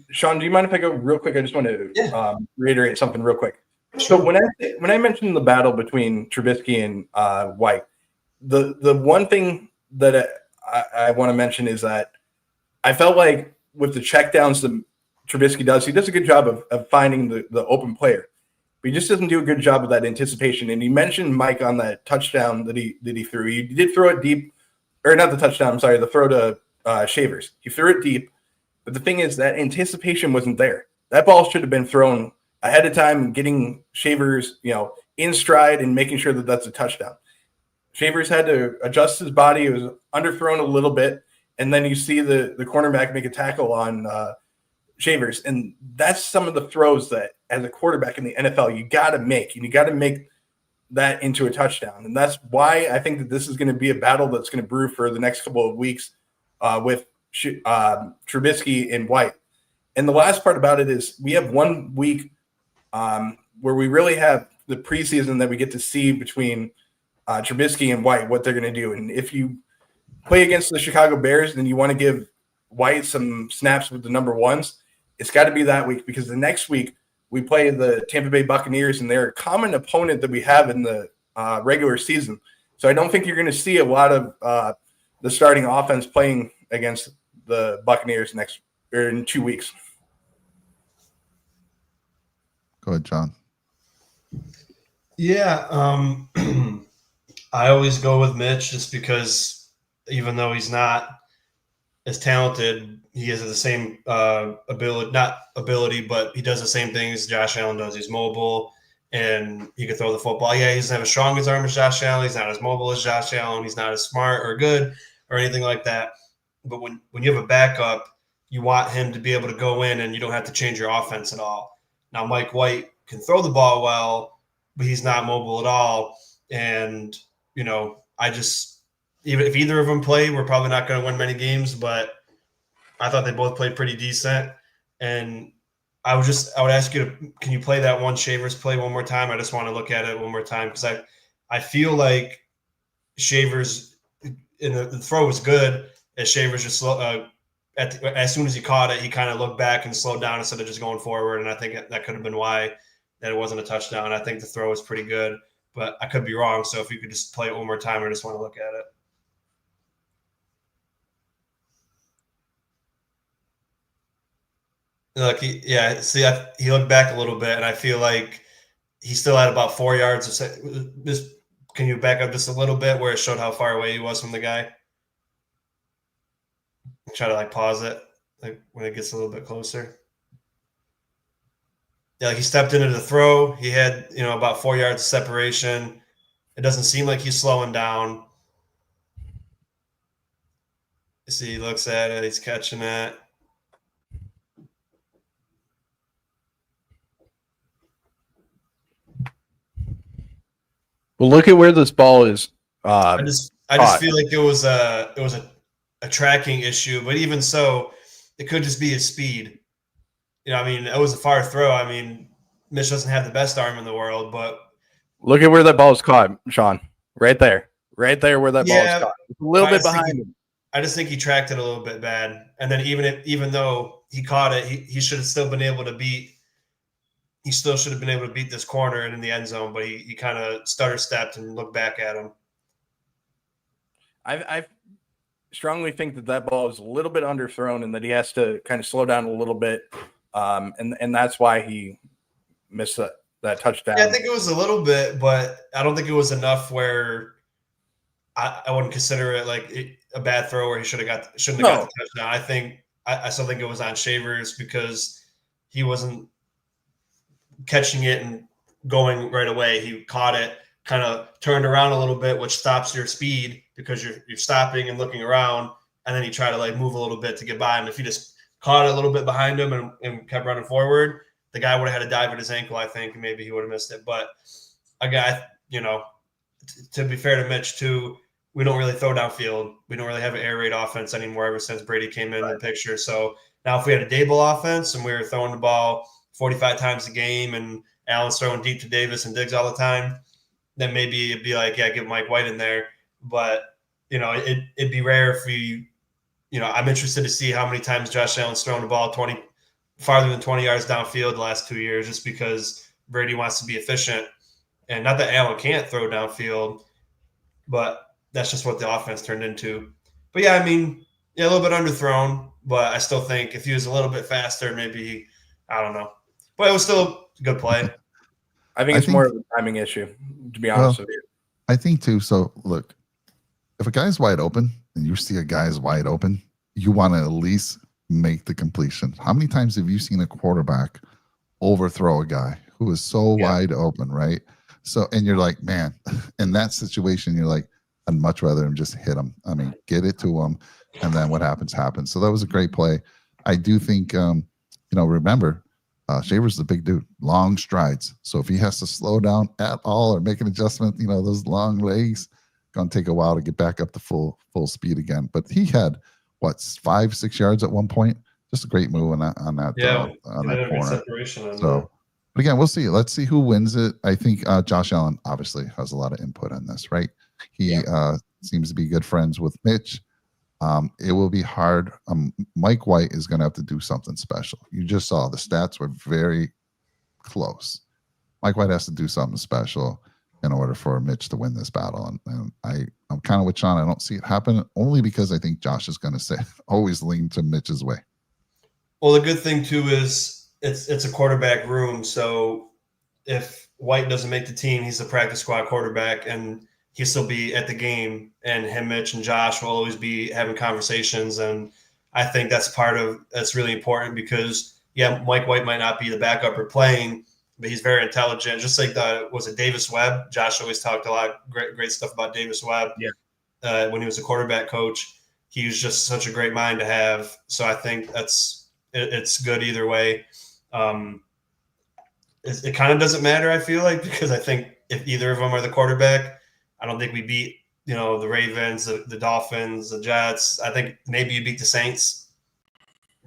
Sean, do you mind if I go real quick? I just want to reiterate something real quick. So when I mentioned the battle between Trubisky and White, the one thing that I want to mention is that I felt like with the checkdowns that Trubisky does, he does a good job of finding the open player, but he just doesn't do a good job of that anticipation. And he mentioned Mike on that touchdown that he threw. He did throw it deep, or not the touchdown. I'm sorry, the throw to Shavers. He threw it deep, but the thing is that anticipation wasn't there. That ball should have been thrown ahead of time, getting Shavers, in stride and making sure that that's a touchdown. Shavers had to adjust his body. It was underthrown a little bit. And then you see the cornerback make a tackle on Shavers. And that's some of the throws that as a quarterback in the NFL, you got to make. And you got to make that into a touchdown. And that's why I think that this is going to be a battle that's going to brew for the next couple of weeks with Trubisky and White. And the last part about it is we have 1 week where we really have the preseason that we get to see between Trubisky and White, what they're going to do. And if you play against the Chicago Bears and you want to give White some snaps with the number ones, it's got to be that week, because the next week we play the Tampa Bay Buccaneers, and they're a common opponent that we have in the regular season. So I don't think you're going to see a lot of the starting offense playing against the Buccaneers in 2 weeks. Go ahead, John. Yeah, I always go with Mitch just because even though he's not as talented, he has the same ability, but he does the same things Josh Allen does. He's mobile and he can throw the football. Yeah, he doesn't have as strong as arm as Josh Allen. He's not as mobile as Josh Allen. He's not as smart or good or anything like that. But when you have a backup, you want him to be able to go in and you don't have to change your offense at all. Now, Mike White can throw the ball well, but he's not mobile at all. And, I just – even if either of them play, we're probably not going to win many games, but I thought they both played pretty decent. And I would ask you can you play that one Shavers play one more time? I just want to look at it one more time because I feel like Shavers in the throw was good, as Shavers just as soon as he caught it, he kind of looked back and slowed down instead of just going forward. And I think that could have been why that it wasn't a touchdown. I think the throw was pretty good, but I could be wrong. So if you could just play it one more time, I just want to look at it. Look, he looked back a little bit, and I feel like he still had about 4 yards of just. Can you back up just a little bit where it showed how far away he was from the guy? Try to pause it when it gets a little bit closer. Yeah, he stepped into the throw. He had about 4 yards of separation. It doesn't seem like he's slowing down. You see, he looks at it. He's catching it. Well, look at where this ball is. I just feel like it was a tracking issue, but even so, it could just be his speed. It was a far throw. Mitch doesn't have the best arm in the world, but look at where that ball is caught, Sean. Right there. right there where that ball is caught. It's a little bit behind him. I just think he tracked it a little bit bad. And then even though he caught it, he should have still been able to beat. He still should have been able to beat this corner and in the end zone, but he kind of stutter stepped and looked back at him. I strongly think that ball is a little bit underthrown and that he has to kind of slow down a little bit, and that's why he missed that touchdown. Yeah, I think it was a little bit, but I don't think it was enough where I wouldn't consider it like a bad throw where he shouldn't have got the touchdown. I still think it was on Shavers because he wasn't catching it and going right away. He caught it, kind of turned around a little bit, which stops your speed because you're stopping and looking around, and then you try to like move a little bit to get by him. If you just caught it a little bit behind him and kept running forward, the guy would have had to dive at his ankle, I think, and maybe he would have missed it. But a guy, to be fair to Mitch too, we don't really throw downfield. We don't really have an air raid offense anymore ever since Brady came in the picture. So now if we had a Dable offense and we were throwing the ball 45 times a game and Allen's throwing deep to Davis and Diggs all the time, then maybe it'd be like, yeah, get Mike White in there. But, it'd be rare if I'm interested to see how many times Josh Allen's thrown the ball farther than 20 yards downfield the last 2 years, just because Brady wants to be efficient. And not that Allen can't throw downfield, but that's just what the offense turned into. But yeah, a little bit underthrown, but I still think if he was a little bit faster, maybe, I don't know. But it was still a good play. I think it's more of a timing issue, to be honest with you. I think too. So look, if a guy's wide open and you see a guy's wide open, you want to at least make the completion. How many times have you seen a quarterback overthrow a guy who is so wide open, right? So, and you're like, man, in that situation, you're like, I'd much rather him just hit him. Get it to him, and then what happens. So that was a great play. I do think, remember, Shavers is a big dude, long strides. So if he has to slow down at all or make an adjustment, those long legs, going to take a while to get back up to full speed again. But he had 5-6 yards at one point. Just a great move on that corner. Separation So, but again, we'll see. Let's see who wins it. I think Josh Allen obviously has a lot of input on this, right? He seems to be good friends with Mitch. It will be hard. Mike White is going to have to do something special. You just saw the stats were very close. Mike White has to do something special in order for Mitch to win this battle. And I'm kind of with Sean. I don't see it happen only because I think Josh is going to always lean to Mitch's way. Well, the good thing too is it's a quarterback room. So if White doesn't make the team, he's the practice squad quarterback, and he'll still be at the game, and him, Mitch, and Josh will always be having conversations. And I think that's really important because, Mike White might not be the backup or playing, but he's very intelligent. Just like Davis Webb. Josh always talked a lot of great stuff about Davis Webb. Yeah. When he was a quarterback coach, he was just such a great mind to have. So I think it's good either way. It kind of doesn't matter, I feel like, because I think if either of them are the quarterback, I don't think we beat, the Ravens, the Dolphins, the Jets. I think maybe you beat the Saints.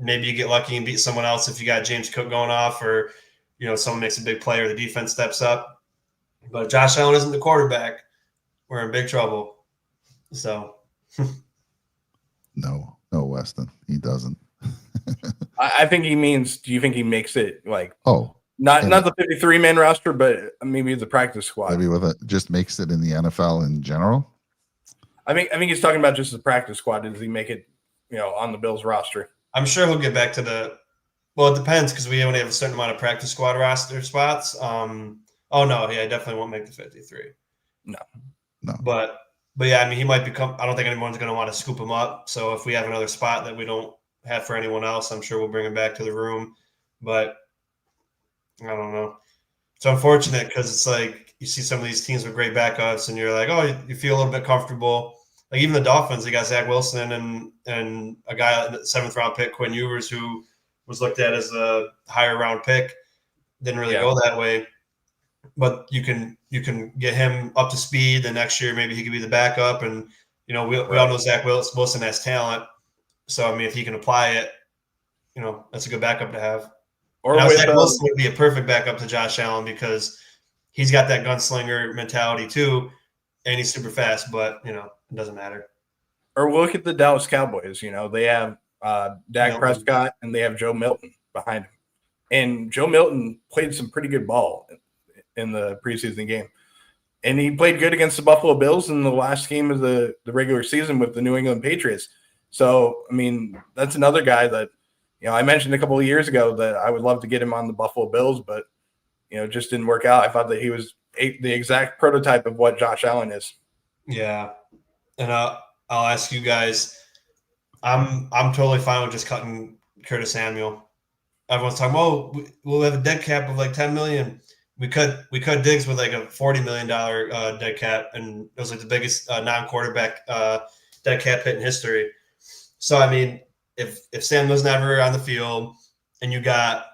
Maybe you get lucky and beat someone else if you got James Cook going off, or, someone makes a big play or the defense steps up. But if Josh Allen isn't the quarterback, we're in big trouble. So. No, Weston. He doesn't. I think he means, do you think he makes it like – Not the 53-man roster, but maybe the practice squad. Maybe just makes it in the NFL in general. I think he's talking about just the practice squad. Does he make it, on the Bills roster? I'm sure he'll get back to it depends because we only have a certain amount of practice squad roster spots. I definitely won't make the 53. No. But yeah, he might become. I don't think anyone's going to want to scoop him up. So if we have another spot that we don't have for anyone else, I'm sure we'll bring him back to the room. But I don't know. It's unfortunate because it's like you see some of these teams with great backups and you're like, oh, you feel a little bit comfortable. Like even the Dolphins, they got Zach Wilson and a guy, the 7th round pick, Quinn Ewers, who was looked at as a higher round pick. Didn't really go that way. But you can get him up to speed. The next year, maybe he could be the backup. And, we all know Zach Wilson has talent. So, if he can apply it, that's a good backup to have. Or Zach Wilson would be a perfect backup to Josh Allen because he's got that gunslinger mentality too. and he's super fast, but it doesn't matter. Or look at the Dallas Cowboys. They have Dak Milton. Prescott and they have Joe Milton behind him. And Joe Milton played some pretty good ball in the preseason game. And he played good against the Buffalo Bills in the last game of the regular season with the New England Patriots. So, I mean, that's another guy that, I mentioned a couple of years ago that I would love to get him on the Buffalo Bills, but, just didn't work out. I thought that he was the exact prototype of what Josh Allen is. Yeah. And I'll ask you guys, I'm totally fine with just cutting Curtis Samuel. Everyone's talking, we'll have a dead cap of like 10 million. We cut Diggs with like a $40 million dead cap, and it was like the biggest non-quarterback dead cap hit in history. So I mean, if Samuel's never on the field, and you got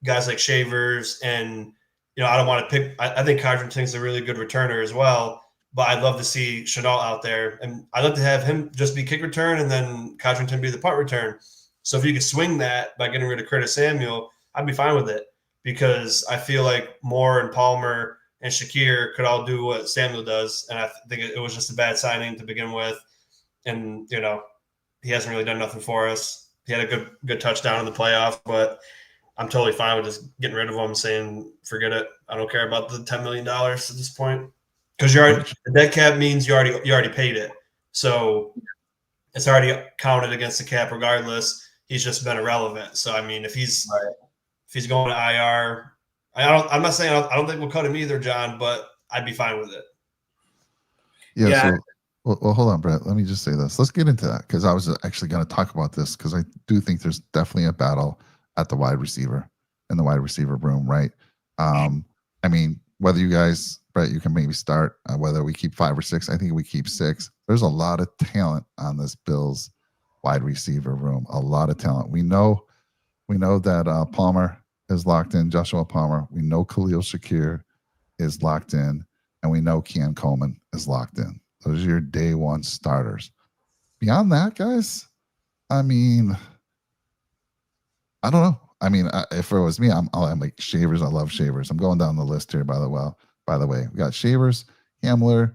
guys like Shavers, and I don't want to pick. I think Codrington's a really good returner as well, but I'd love to see Chenault out there, and I'd love to have him just be kick return, and then Codrington be the punt return. So if you could swing that by getting rid of Curtis Samuel, I'd be fine with it, because I feel like Moore and Palmer and Shakir could all do what Samuel does, and I think it was just a bad signing to begin with. And he hasn't really done nothing for us. He had a good touchdown in the playoffs, but I'm totally fine with just getting rid of him, saying forget it. I don't care about the $10 million at this point, because the dead cap means you already paid it, so it's already counted against the cap regardless. He's just been irrelevant. So I mean, if he's going to IR, I'm not saying I don't think we'll cut him either, John, but I'd be fine with it. Yeah. So, well, hold on, Brett. Let me just say this. Let's get into that, because I was actually going to talk about this, because I do think there's definitely a battle at the wide receiver in the wide receiver room, right? I mean, whether you guys, Brett, you can maybe start whether we keep 5 or 6. I think we keep 6. There's a lot of talent on this Bills wide receiver room. A lot of talent. We know that Palmer is locked in. Joshua Palmer. We know Khalil Shakir is locked in, and we know Keon Coleman is locked in. Those are your day one starters. Beyond that, guys, I mean, I don't know. I mean, if it was me, I'm like Shavers. I love Shavers. I'm going down the list here, by the way. We got Shavers, Hamler,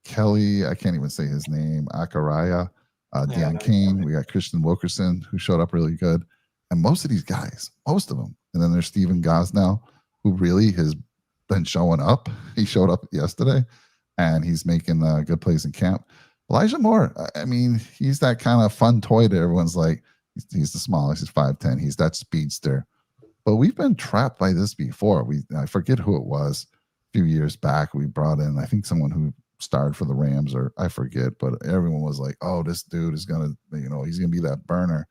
Kelly, I can't even say his name, Akaraya, Deion Kane. We got Christian Wilkerson, who showed up really good. And most of these guys, most of them. And then there's Steven Gosnell, who really has been showing up. He showed up yesterday, and he's making good plays in camp. Elijah Moore, I mean, he's that kind of fun toy that everyone's like, he's the smallest, he's 5'10", he's that speedster. But we've been trapped by this before. I forget who it was a few years back. We brought in, I think, someone who starred for the Rams, or I forget, but everyone was like, oh, this dude is going to, he's going to be that burner.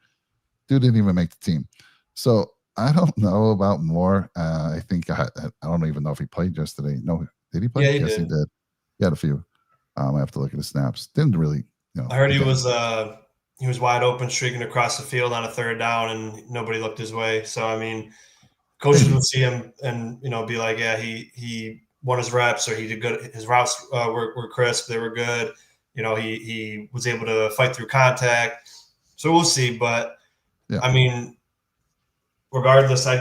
Dude didn't even make the team. So I don't know about Moore. I think, I don't even know if he played yesterday. No, did he play? Yeah, Yes, he did. He had a few. I have to look at the snaps. Didn't really, I heard he was wide open, streaking across the field on a third down, and nobody looked his way. So I mean, coaches would see him and be like, yeah, he won his reps, or he did good. His routes were crisp, they were good. He was able to fight through contact. So we'll see. But yeah. I mean, regardless, I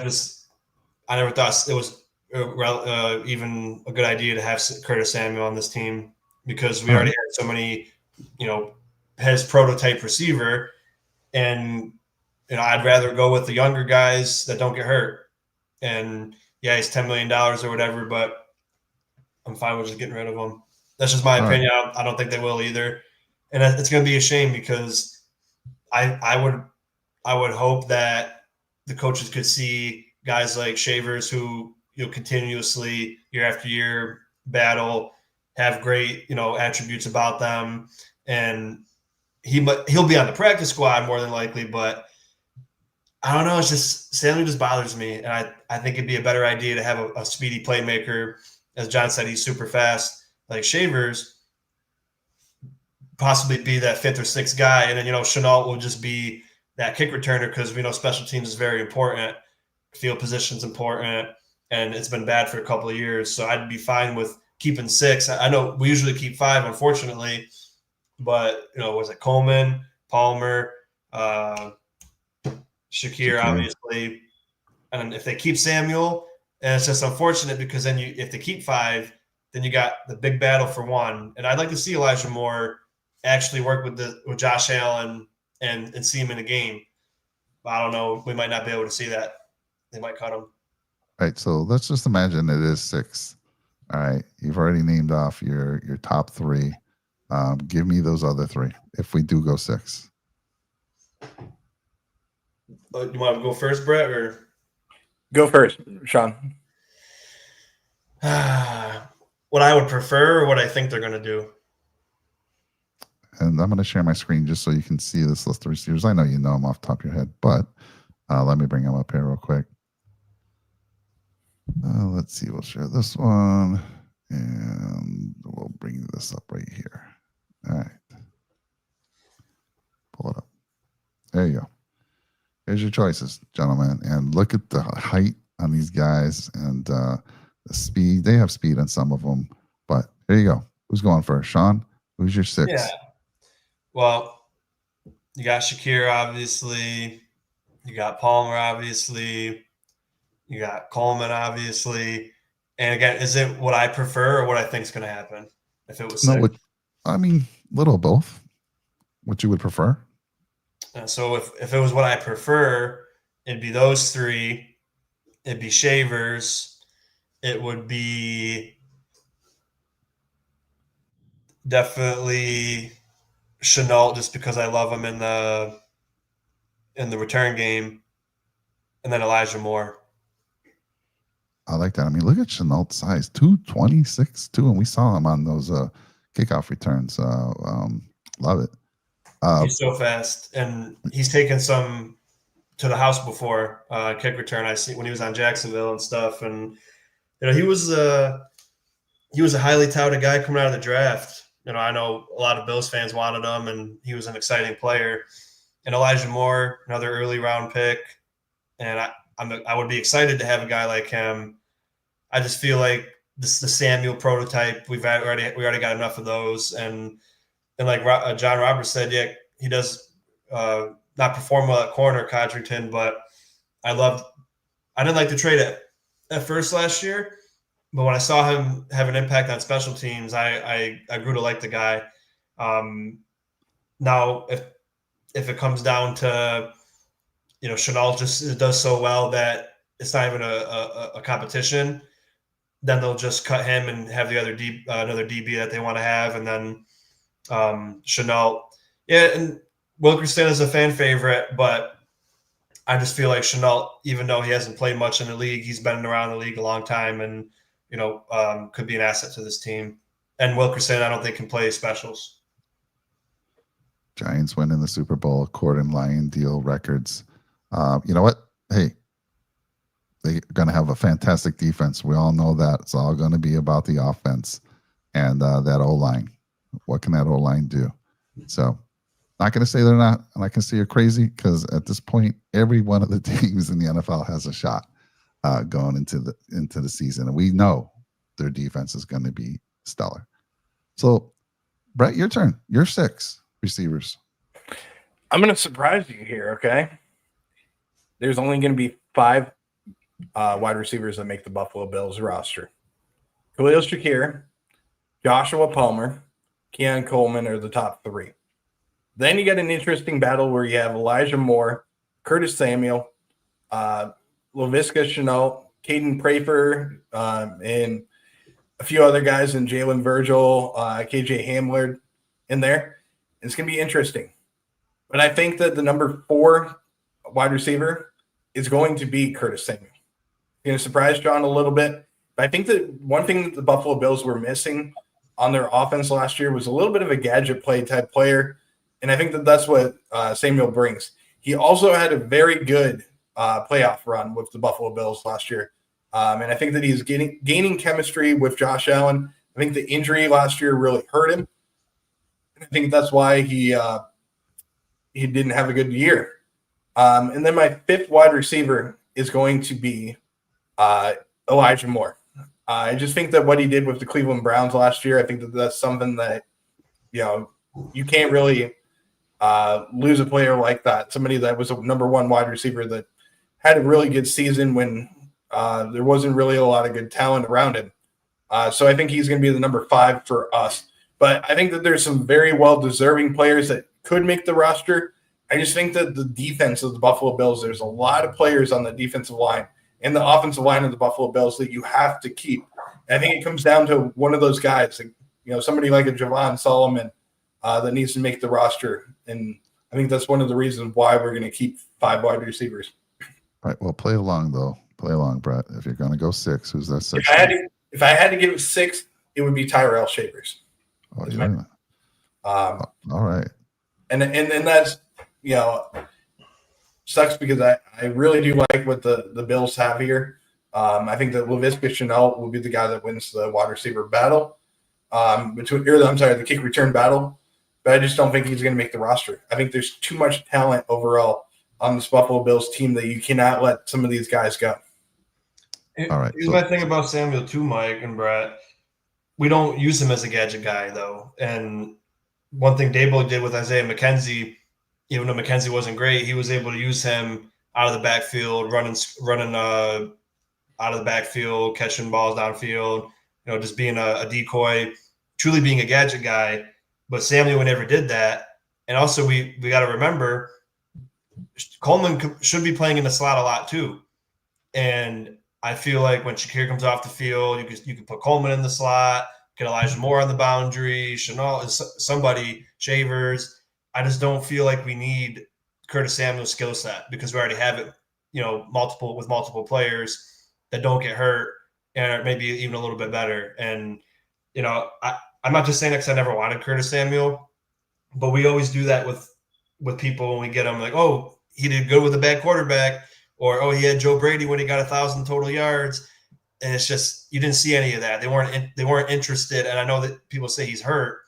never thought it was even a good idea to have Curtis Samuel on this team, because we already had so many, his prototype receiver, and I'd rather go with the younger guys that don't get hurt. And yeah, he's $10 million or whatever, but I'm fine with just getting rid of him. That's just my opinion. I don't think they will either, and it's going to be a shame, because I would hope that the coaches could see guys like Shavers, who continuously year after year battle, have great attributes about them, and he'll be on the practice squad more than likely. But I don't know. It's just Samuel just bothers me, and I think it'd be a better idea to have a speedy playmaker. As John said, he's super fast, like Shavers. Possibly be that 5th or 6th guy, and then Chenault will just be that kick returner, because we know special teams is very important, field position's important, and it's been bad for a couple of years. So I'd be fine with keeping 6. I know we usually keep 5, unfortunately, but was it Coleman, Palmer, Shakir, obviously, and if they keep Samuel, and it's just unfortunate, because then if they keep 5, then you got the big battle for one. And I'd like to see Elijah Moore actually work with Josh Allen and see him in a game. But I don't know. We might not be able to see that. They might cut him. Right. So let's just imagine it is 6. All right. You've already named off your top 3. Give me those other 3 if we do go 6. You want to go first, Brett, or Go first, Sean. what I would prefer or what I think they're going to do? And I'm going to share my screen just so you can see this list of receivers. I know you know them off the top of your head, but let me bring them up here real quick. Let's see. We'll share this one, and we'll bring this up right here. All right. Pull it up. There you go. Here's your choices, gentlemen. And look at the height on these guys and the speed. They have speed on some of them, but there you go. Who's going first? Sean, who's your 6? Yeah. Well, you got Shakir, obviously. You got Palmer, obviously. You got Coleman, obviously. And again, is it what I prefer or what I think is going to happen if it was 6? I mean, little of both. What you would prefer? So if it was what I prefer, it'd be those 3. It'd be Shavers. It would be definitely Chenault, just because I love him in the return game, and then Elijah Moore. I like that. I mean, look at Chenault's size, 226 too, and we saw him on those kickoff returns. Love it. He's so fast, and he's taken some to the house before kick return. I see when he was on Jacksonville and stuff, and he was a highly touted guy coming out of the draft. I know a lot of Bills fans wanted him, and he was an exciting player. And Elijah Moore, another early round pick, and I would be excited to have a guy like him. I just feel like this the Samuel prototype. We already got enough of those, and like John Roberts said, yeah, he does not perform well at corner, Codrington, but I didn't like the trade at first last year, but when I saw him have an impact on special teams, I grew to like the guy. Now, if it comes down to, Chenault just does so well that it's not even a competition, then they'll just cut him and have the other another DB that they want to have, and then Chenault. Yeah, and Wilkerson is a fan favorite, but I just feel like Chenault, even though he hasn't played much in the league, he's been around the league a long time, and could be an asset to this team. And Wilkerson, I don't think, can play specials. Giants win in the Super Bowl, Cord and Lion deal records. You know what? Hey, they're going to have a fantastic defense. We all know that. It's all going to be about the offense and that O-line. What can that O-line do? So, not going to say they're not. I'm not going to say you're crazy, because at this point, every one of the teams in the NFL has a shot going into the season, and we know their defense is going to be stellar. So, Brett, your turn. Your 6 receivers. I'm going to surprise you here, okay? There's only going to be 5 wide receivers that make the Buffalo Bills roster. Khalil Shakir, Joshua Palmer, Keon Coleman are the top 3. Then you get an interesting battle where you have Elijah Moore, Curtis Samuel, Laviska Shenault, Caden Prather, and a few other guys, and Jalen Virgil, KJ Hamler in there. It's going to be interesting. But I think that the number 4 wide receiver is going to be Curtis Samuel. Going to surprise John a little bit. But I think that one thing that the Buffalo Bills were missing on their offense last year was a little bit of a gadget play type player. And I think that that's what Samuel brings. He also had a very good playoff run with the Buffalo Bills last year. And I think that he's gaining chemistry with Josh Allen. I think the injury last year really hurt him. And I think that's why he didn't have a good year. And then my 5th wide receiver is going to be Elijah Moore. I just think that what he did with the Cleveland Browns last year, I think that that's something that, you can't really lose a player like that. Somebody that was a number 1 wide receiver that had a really good season when there wasn't really a lot of good talent around him. So I think he's going to be the number 5 for us. But I think that there's some very well-deserving players that could make the roster. I just think that the defense of the Buffalo Bills, there's a lot of players on the defensive line and the offensive line of the Buffalo Bills that you have to keep. And I think it comes down to one of those guys, like, somebody like a Javon Solomon that needs to make the roster. And I think that's one of the reasons why we're going to keep 5 wide receivers. All right. Well, play along, though. Play along, Brett. If you're going to go 6, who's that 6? If I had to give it 6, it would be Tyrell Shavers. Oh, yeah. All right. And that's, sucks because I really do like what the Bills have here. I think that Laviska Shenault will be the guy that wins the wide receiver battle, the kick return battle. But I just don't think he's going to make the roster. I think there's too much talent overall on this Buffalo Bills team that you cannot let some of these guys go. All right. Here's my thing about Samuel too, Mike and Brett. We don't use him as a gadget guy, though. And one thing Dabo did with Isaiah McKenzie, even though McKenzie wasn't great, he was able to use him out of the backfield, running out of the backfield, catching balls downfield, just being a decoy, truly being a gadget guy. But Samuel never did that. And also we got to remember Coleman should be playing in the slot a lot too. And I feel like when Shakir comes off the field, you can put Coleman in the slot, get Elijah Moore on the boundary, Shenault, somebody, Shavers. I just don't feel like we need Curtis Samuel's skill set because we already have it, multiple players that don't get hurt and maybe even a little bit better. And, I'm not just saying that because I never wanted Curtis Samuel, but we always do that with people when we get them like, oh, he did good with a bad quarterback, or, oh, he had Joe Brady when he got 1,000 total yards. And it's just, you didn't see any of that. They weren't interested. And I know that people say he's hurt,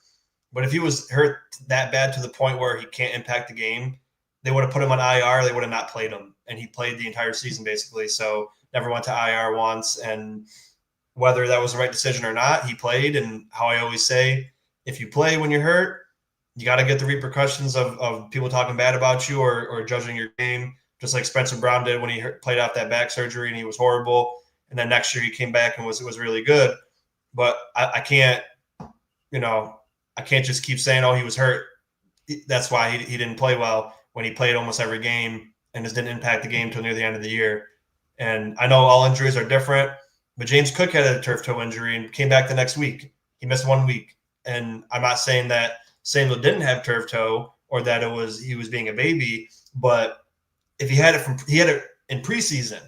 but if he was hurt that bad to the point where he can't impact the game, they would have put him on IR. They would have not played him. And he played the entire season basically. So never went to IR once. And whether that was the right decision or not, he played. And how I always say, if you play when you're hurt, you got to get the repercussions of people talking bad about you or judging your game, just like Spencer Brown did when he played out that back surgery and he was horrible. And then next year he came back and was really good. But I can't just keep saying, oh, he was hurt. That's why he didn't play well when he played almost every game and just didn't impact the game until near the end of the year. And I know all injuries are different, but James Cook had a turf toe injury and came back the next week. He missed 1 week. And I'm not saying that Samuel didn't have turf toe or that he was being a baby, but if he had it in preseason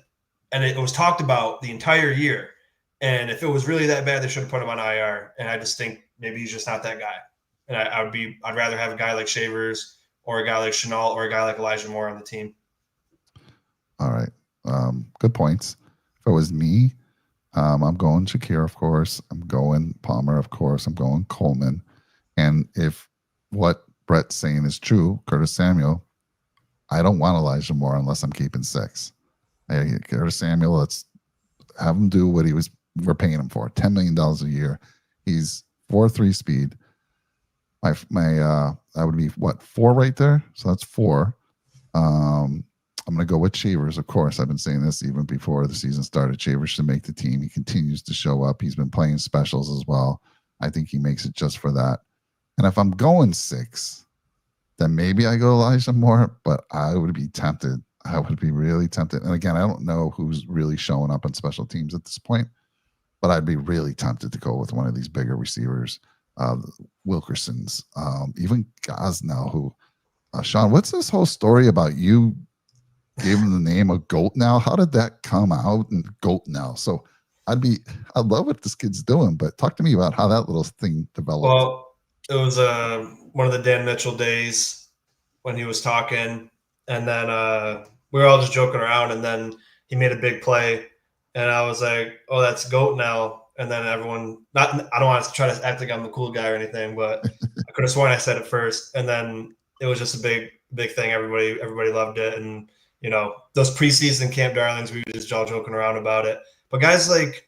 and it was talked about the entire year. And if it was really that bad, they should have put him on IR. And I just think maybe he's just not that guy. And I'd rather have a guy like Shavers or a guy like Shenault or a guy like Elijah Moore on the team. All right. Good points. If it was me, I'm going Shakir, of course. I'm going Palmer, of course. I'm going Coleman. And if what Brett's saying is true, Curtis Samuel, I don't want Elijah Moore unless I'm keeping 6. Curtis Samuel, let's have him do what we're paying him for, $10 million a year. He's 4.3 speed. I would be 4 right there. So that's 4. I'm going to go with Shavers, of course. I've been saying this even before the season started. Shavers should make the team. He continues to show up. He's been playing specials as well. I think he makes it just for that. And if I'm going 6, then maybe I go Elijah Moore, but I would be tempted. I would be really tempted. And again, I don't know who's really showing up on special teams at this point, but I'd be really tempted to go with one of these bigger receivers, Wilkerson's, even Gosnell, who, Sean, what's this whole story about you gave him the name of Goat Now? How did that come out? And Goat Now. So I love what this kid's doing, but talk to me about how that little thing developed. Well, it was one of the Dan Mitchell days when he was talking, and then we were all just joking around, and then he made a big play, and I was like, "Oh, that's Goat Now." And then everyone, I don't want to try to act like I'm the cool guy or anything, but I could have sworn I said it first, and then it was just a big thing. Everybody loved it, and those preseason camp darlings, we were just all joking around about it. But guys like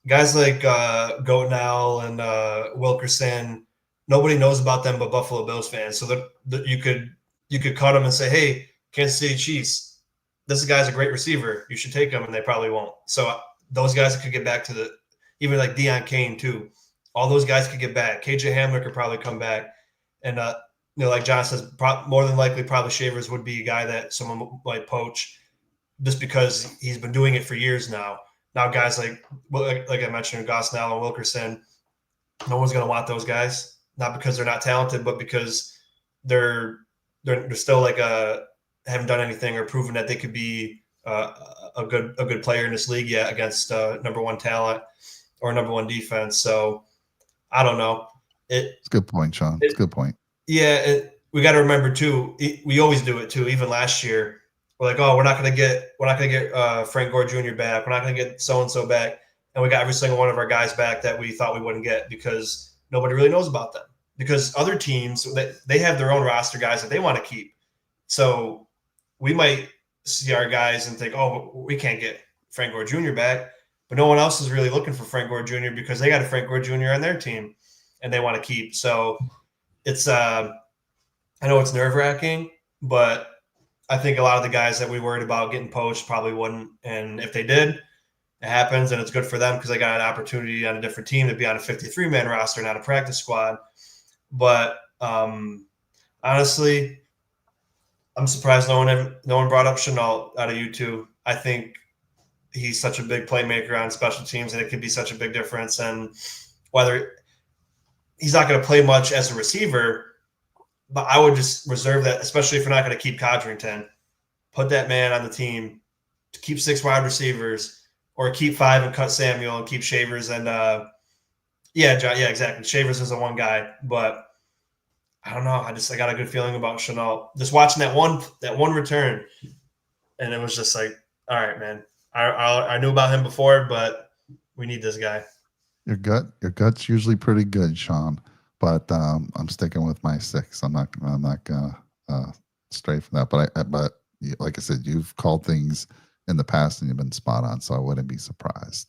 Goat Now and Wilkerson, nobody knows about them but Buffalo Bills fans. So that you could cut them and say, "Hey, Kansas City Chiefs, this guy's a great receiver. You should take him," and they probably won't. So those guys could get back to even like Deion Kane too. All those guys could get back. KJ Hamler could probably come back, and like John says, more than likely, probably Shavers would be a guy that someone might poach, just because he's been doing it for years now. Now, guys like I mentioned, Gosnell and Wilkerson, no one's going to want those guys, not because they're not talented, but because they're still haven't done anything or proven that they could be a good player in this league yet against number one talent or number one defense. So I don't know. It's a good point, Sean. It's a good point. Yeah, we got to remember too. We always do it too. Even last year, we're like, oh, we're not going to get Frank Gore Jr. back. We're not going to get so and so back, and we got every single one of our guys back that we thought we wouldn't get because nobody really knows about them. Because other teams, they have their own roster guys that they want to keep. So we might see our guys and think, oh, we can't get Frank Gore Jr. back, but no one else is really looking for Frank Gore Jr. because they got a Frank Gore Jr. on their team and they want to keep. So it's I know it's nerve-wracking, but I think a lot of the guys that we worried about getting poached probably wouldn't. And if they did, it happens, and it's good for them because they got an opportunity on a different team to be on a 53-man roster, not a practice squad. But honestly, I'm surprised no one brought up Chenault out of U2. I think he's such a big playmaker on special teams, and it could be such a big difference. And whether he's not going to play much as a receiver, but I would just reserve that, especially if you're not going to keep Codrington. Put that man on the team to keep 6 wide receivers, or keep 5 and cut Samuel and keep Shavers and exactly. Shavers is the one guy, but I don't know. I got a good feeling about Chenault. Just watching that one return, and it was just like, all right, man. I knew about him before, but we need this guy. Your gut's usually pretty good, Sean. But I'm sticking with my 6. I'm not gonna stray from that. But like I said, you've called things in the past and you've been spot on, so I wouldn't be surprised.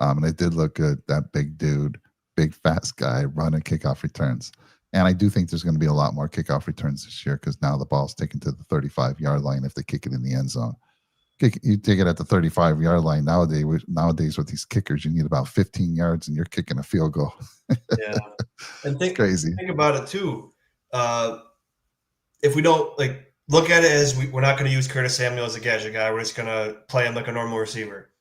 And it did look good. That big dude, big fast guy, running kickoff returns. And I do think there's going to be a lot more kickoff returns this year because now the ball's taken to the 35-yard line if they kick it in the end zone. You take it at the 35-yard line nowadays with these kickers, you need about 15 yards and you're kicking a field goal. Yeah. And crazy. Think about it too. If we don't look at it as we're not going to use Curtis Samuel as a gadget guy, we're just going to play him like a normal receiver.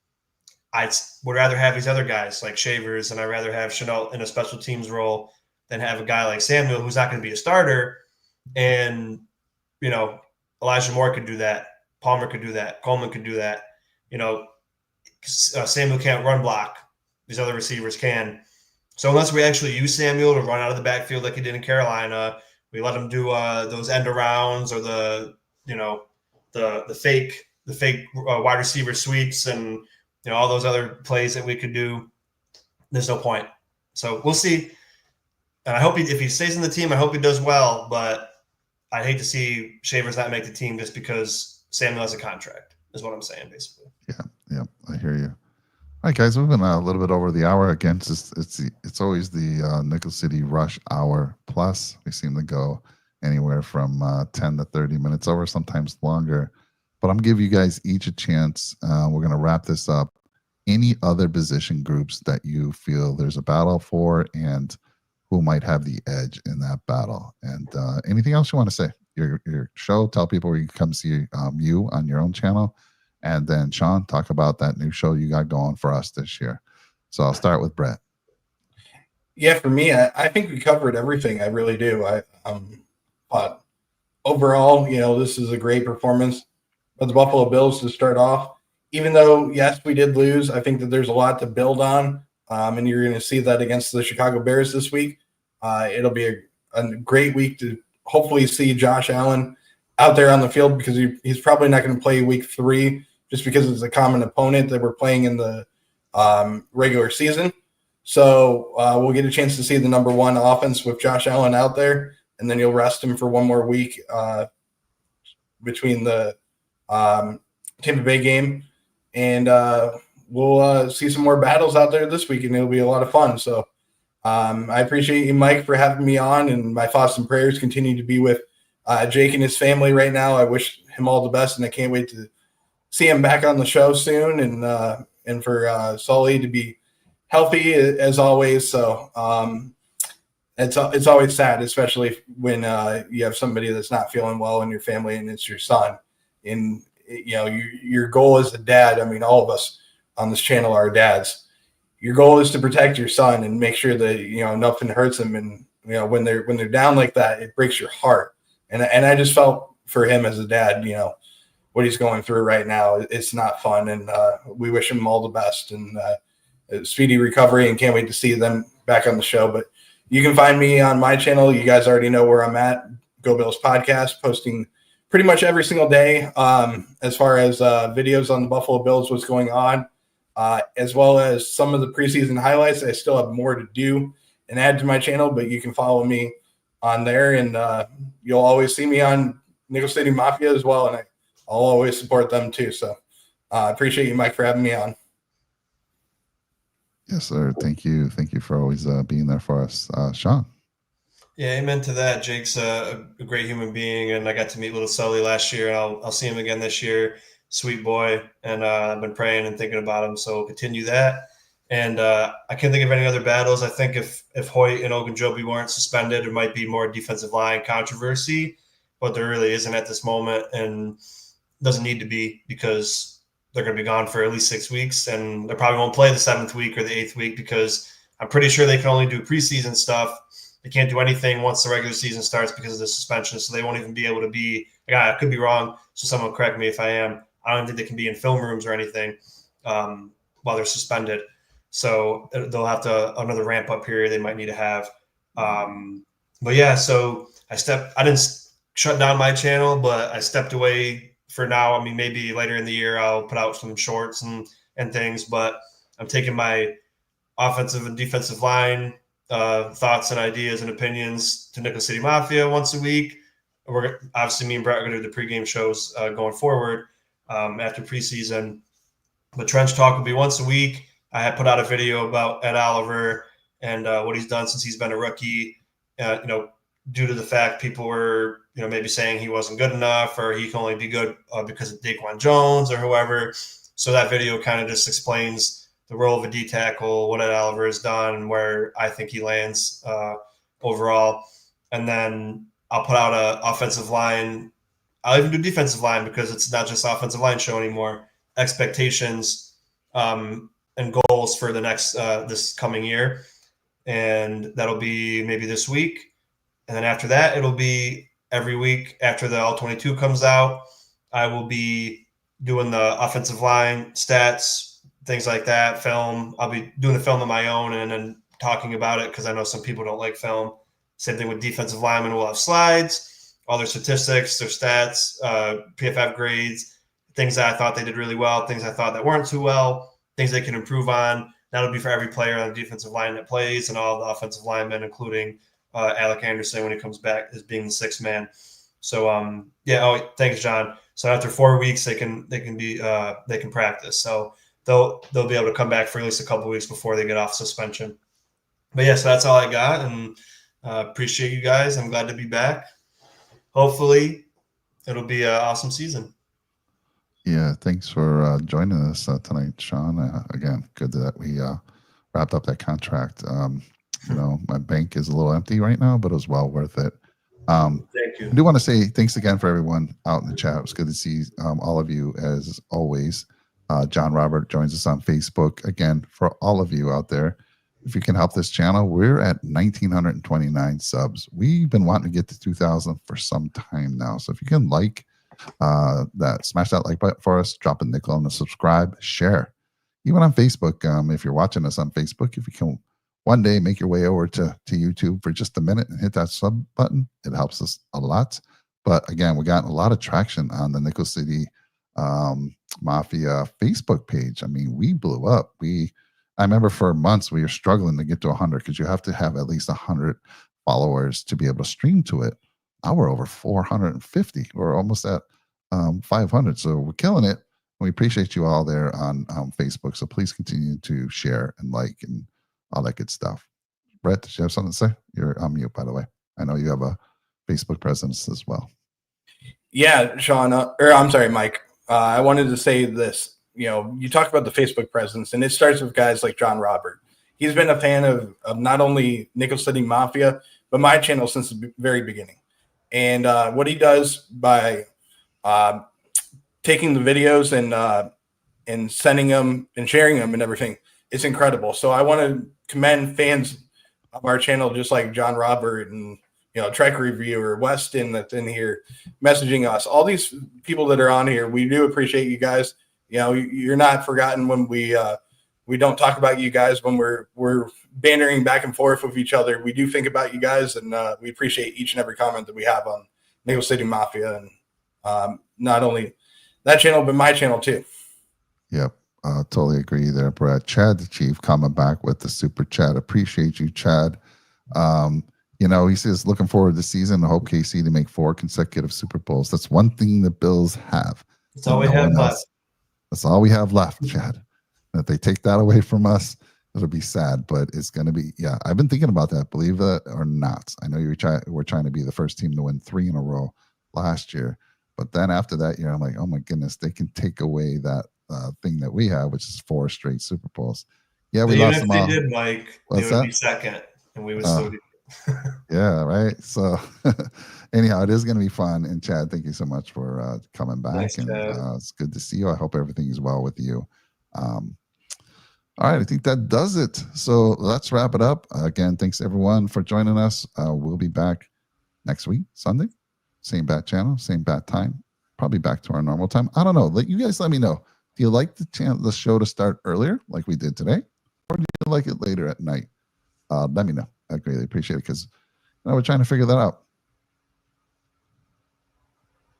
I would rather have these other guys like Shavers, and I'd rather have Chenault in a special teams role than have a guy like Samuel who's not going to be a starter. And, Elijah Moore could do that. Palmer could do that. Coleman could do that. Samuel can't run block. These other receivers can. So unless we actually use Samuel to run out of the backfield like he did in Carolina, we let him do those end arounds or the fake wide receiver sweeps and all those other plays that we could do. There's no point. So we'll see. And I hope if he stays in the team, I hope he does well. But I hate to see Shavers not make the team just because Samuel has a contract, is what I'm saying, basically. Yeah, I hear you. All right, guys, we've been a little bit over the hour again. It's always the Nickel City Rush Hour Plus. We seem to go anywhere from 10 to 30 minutes over, sometimes longer. But I'm giving you guys each a chance. We're going to wrap this up. Any other position groups that you feel there's a battle for and who might have the edge in that battle? And anything else you want to say? Your show, tell people where you can come see you on your own channel. And then, Sean, talk about that new show you got going for us this year. So I'll start with Brett. Yeah, for me, I think we covered everything. I really do. But overall, this is a great performance of the Buffalo Bills to start off. Even though, yes, we did lose, I think that there's a lot to build on. And you're going to see that against the Chicago Bears this week. It'll be a great week to hopefully see Josh Allen out there on the field because he's probably not going to play week 3 just because it's a common opponent that we're playing in the regular season. So we'll get a chance to see the number 1 offense with Josh Allen out there, and then you'll rest him for one more week between the Tampa Bay game. And we'll see some more battles out there this week, and it'll be a lot of fun. So I appreciate you, Mike, for having me on, and my thoughts and prayers continue to be with Jake and his family right now. I wish him all the best, and I can't wait to see him back on the show soon, and for Sully to be healthy as always. So it's always sad, especially when you have somebody that's not feeling well in your family and it's your son. And your goal as a dad, I mean, all of us on this channel are dads. Your goal is to protect your son and make sure that nothing hurts him. And when they're down like that, it breaks your heart. And I just felt for him as a dad, what he's going through right now. It's not fun, and we wish him all the best and speedy recovery. And can't wait to see them back on the show. But you can find me on my channel. You guys already know where I'm at. Go Bills Podcast, posting pretty much every single day as far as videos on the Buffalo Bills, what's going on, as well as some of the preseason highlights. I still have more to do and add to my channel, but you can follow me on there, and you'll always see me on Nickel City Mafia as well, and I'll always support them too. So I appreciate you, Mike, for having me on. Yes, sir. Thank you. Thank you for always being there for us. Sean. Yeah, amen to that. Jake's a great human being, and I got to meet little Sully last year. I'll see him again this year. Sweet boy, and I've been praying and thinking about him, so we'll continue that. And I can't think of any other battles. I think if Hoyt and Ogunjobi weren't suspended, there might be more defensive line controversy, but there really isn't at this moment, and doesn't need to be, because they're going to be gone for at least 6 weeks, and they probably won't play the 7th week or the 8th week, because I'm pretty sure they can only do preseason stuff. They can't do anything once the regular season starts because of the suspension, so they won't even be able to be – I could be wrong, so someone correct me if I am. I don't think they can be in film rooms or anything while they're suspended. So they'll have another ramp-up period they might need to have. But, yeah, so I didn't shut down my channel, but I stepped away for now. I mean, maybe later in the year I'll put out some shorts and things, but I'm taking my offensive and defensive line thoughts and ideas and opinions to Nickel City Mafia once a week. We're obviously, me and Brett are going to do the pregame shows going forward after preseason. But Trench Talk will be once a week. I had put out a video about Ed Oliver and what he's done since he's been a rookie. Due to the fact people were maybe saying he wasn't good enough, or he can only be good because of Daquan Jones or whoever. So that video kind of just explains the role of a D tackle, what Ed Oliver has done, and where I think he lands overall. And then I'll put out an offensive line. I'll even do defensive line, because it's not just offensive line show anymore. Expectations and goals for the next this coming year. And that'll be maybe this week. And then after that, it'll be every week after the All-22 comes out. I will be doing the offensive line stats, things like that, film. I'll be doing the film on my own and then talking about it, because I know some people don't like film. Same thing with defensive linemen. We'll have slides, all their statistics, their stats, PFF grades, things that I thought they did really well, things I thought that weren't too well, things they can improve on. That'll be for every player on the defensive line that plays, and all the offensive linemen, including Alec Anderson when he comes back as being the 6th man. So thanks, John. So after 4 weeks, they can practice. So they'll be able to come back for at least a couple of weeks before they get off suspension. But so that's all I got, and appreciate you guys. I'm glad to be back. Hopefully, it'll be an awesome season. Yeah, thanks for joining us tonight, Sean. Again, good that we wrapped up that contract. My bank is a little empty right now, but it was well worth it. Thank you. I do want to say thanks again for everyone out in the chat. It was good to see all of you as always. John Robert joins us on Facebook. Again, for all of you out there, if you can help this channel, we're at 1,929 subs. We've been wanting to get to 2,000 for some time now. So if you can smash that like button for us, drop a nickel and a subscribe, share. Even on Facebook, if you're watching us on Facebook, if you can one day make your way over to YouTube for just a minute and hit that sub button, it helps us a lot. But again, we got a lot of traction on the Nickel City Mafia Facebook page. I mean, we blew up. I remember for months we were struggling to get to 100, because you have to have at least 100 followers to be able to stream to it. Now we're over 450. We're almost at 500. So we're killing it. We appreciate you all there on Facebook. So please continue to share and like and all that good stuff. Brett, did you have something to say? You're on mute, by the way. I know you have a Facebook presence as well. Yeah, Sean, I'm sorry, Mike. I wanted to say this. You talk about the Facebook presence, and it starts with guys like John Robert. he's been a fan of not only Nickel City Mafia, but my channel since the very beginning. And what he does by taking the videos and sending them and sharing them and everything, it's incredible. So I want to commend fans of our channel, just like John Robert and Trek Reviewer, Weston that's in here messaging us. All these people that are on here, we do appreciate you guys. You're not forgotten when we don't talk about you guys when we're bantering back and forth with each other. We do think about you guys, and we appreciate each and every comment that we have on Nickel City Mafia, and not only that channel, but my channel too. Yep. Totally agree there, Brett. Chad the Chief coming back with the super chat. Appreciate you, Chad. He says, looking forward to the season. I hope KC to make 4 consecutive Super Bowls. That's one thing the Bills have. That's all we have left. That's all we have left, Chad. If they take that away from us, it'll be sad, but it's going to be, I've been thinking about that, believe it or not. I know we're trying to be the first team to win 3 in a row last year. But then after that year, I'm like, oh my goodness, they can take away that thing that we have, which is 4 straight Super Bowls. Yeah, we lost them all. Even if they did, Mike, they would be second, and we would still be. Yeah, right. So anyhow, it is going to be fun. And Chad, thank you so much for coming back. Nice, and it's good to see you. I hope everything is well with you. All right, I think that does it. So let's wrap it up. Again, thanks everyone for joining us. We'll be back next week, Sunday. Same bat channel, same bat time. Probably back to our normal time. I don't know. You guys let me know. Do you like the show to start earlier, like we did today? Or do you like it later at night? Let me know. I greatly appreciate it because we're trying to figure that out.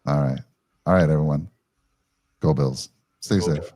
All right. All right, everyone. Go Bills. Stay safe.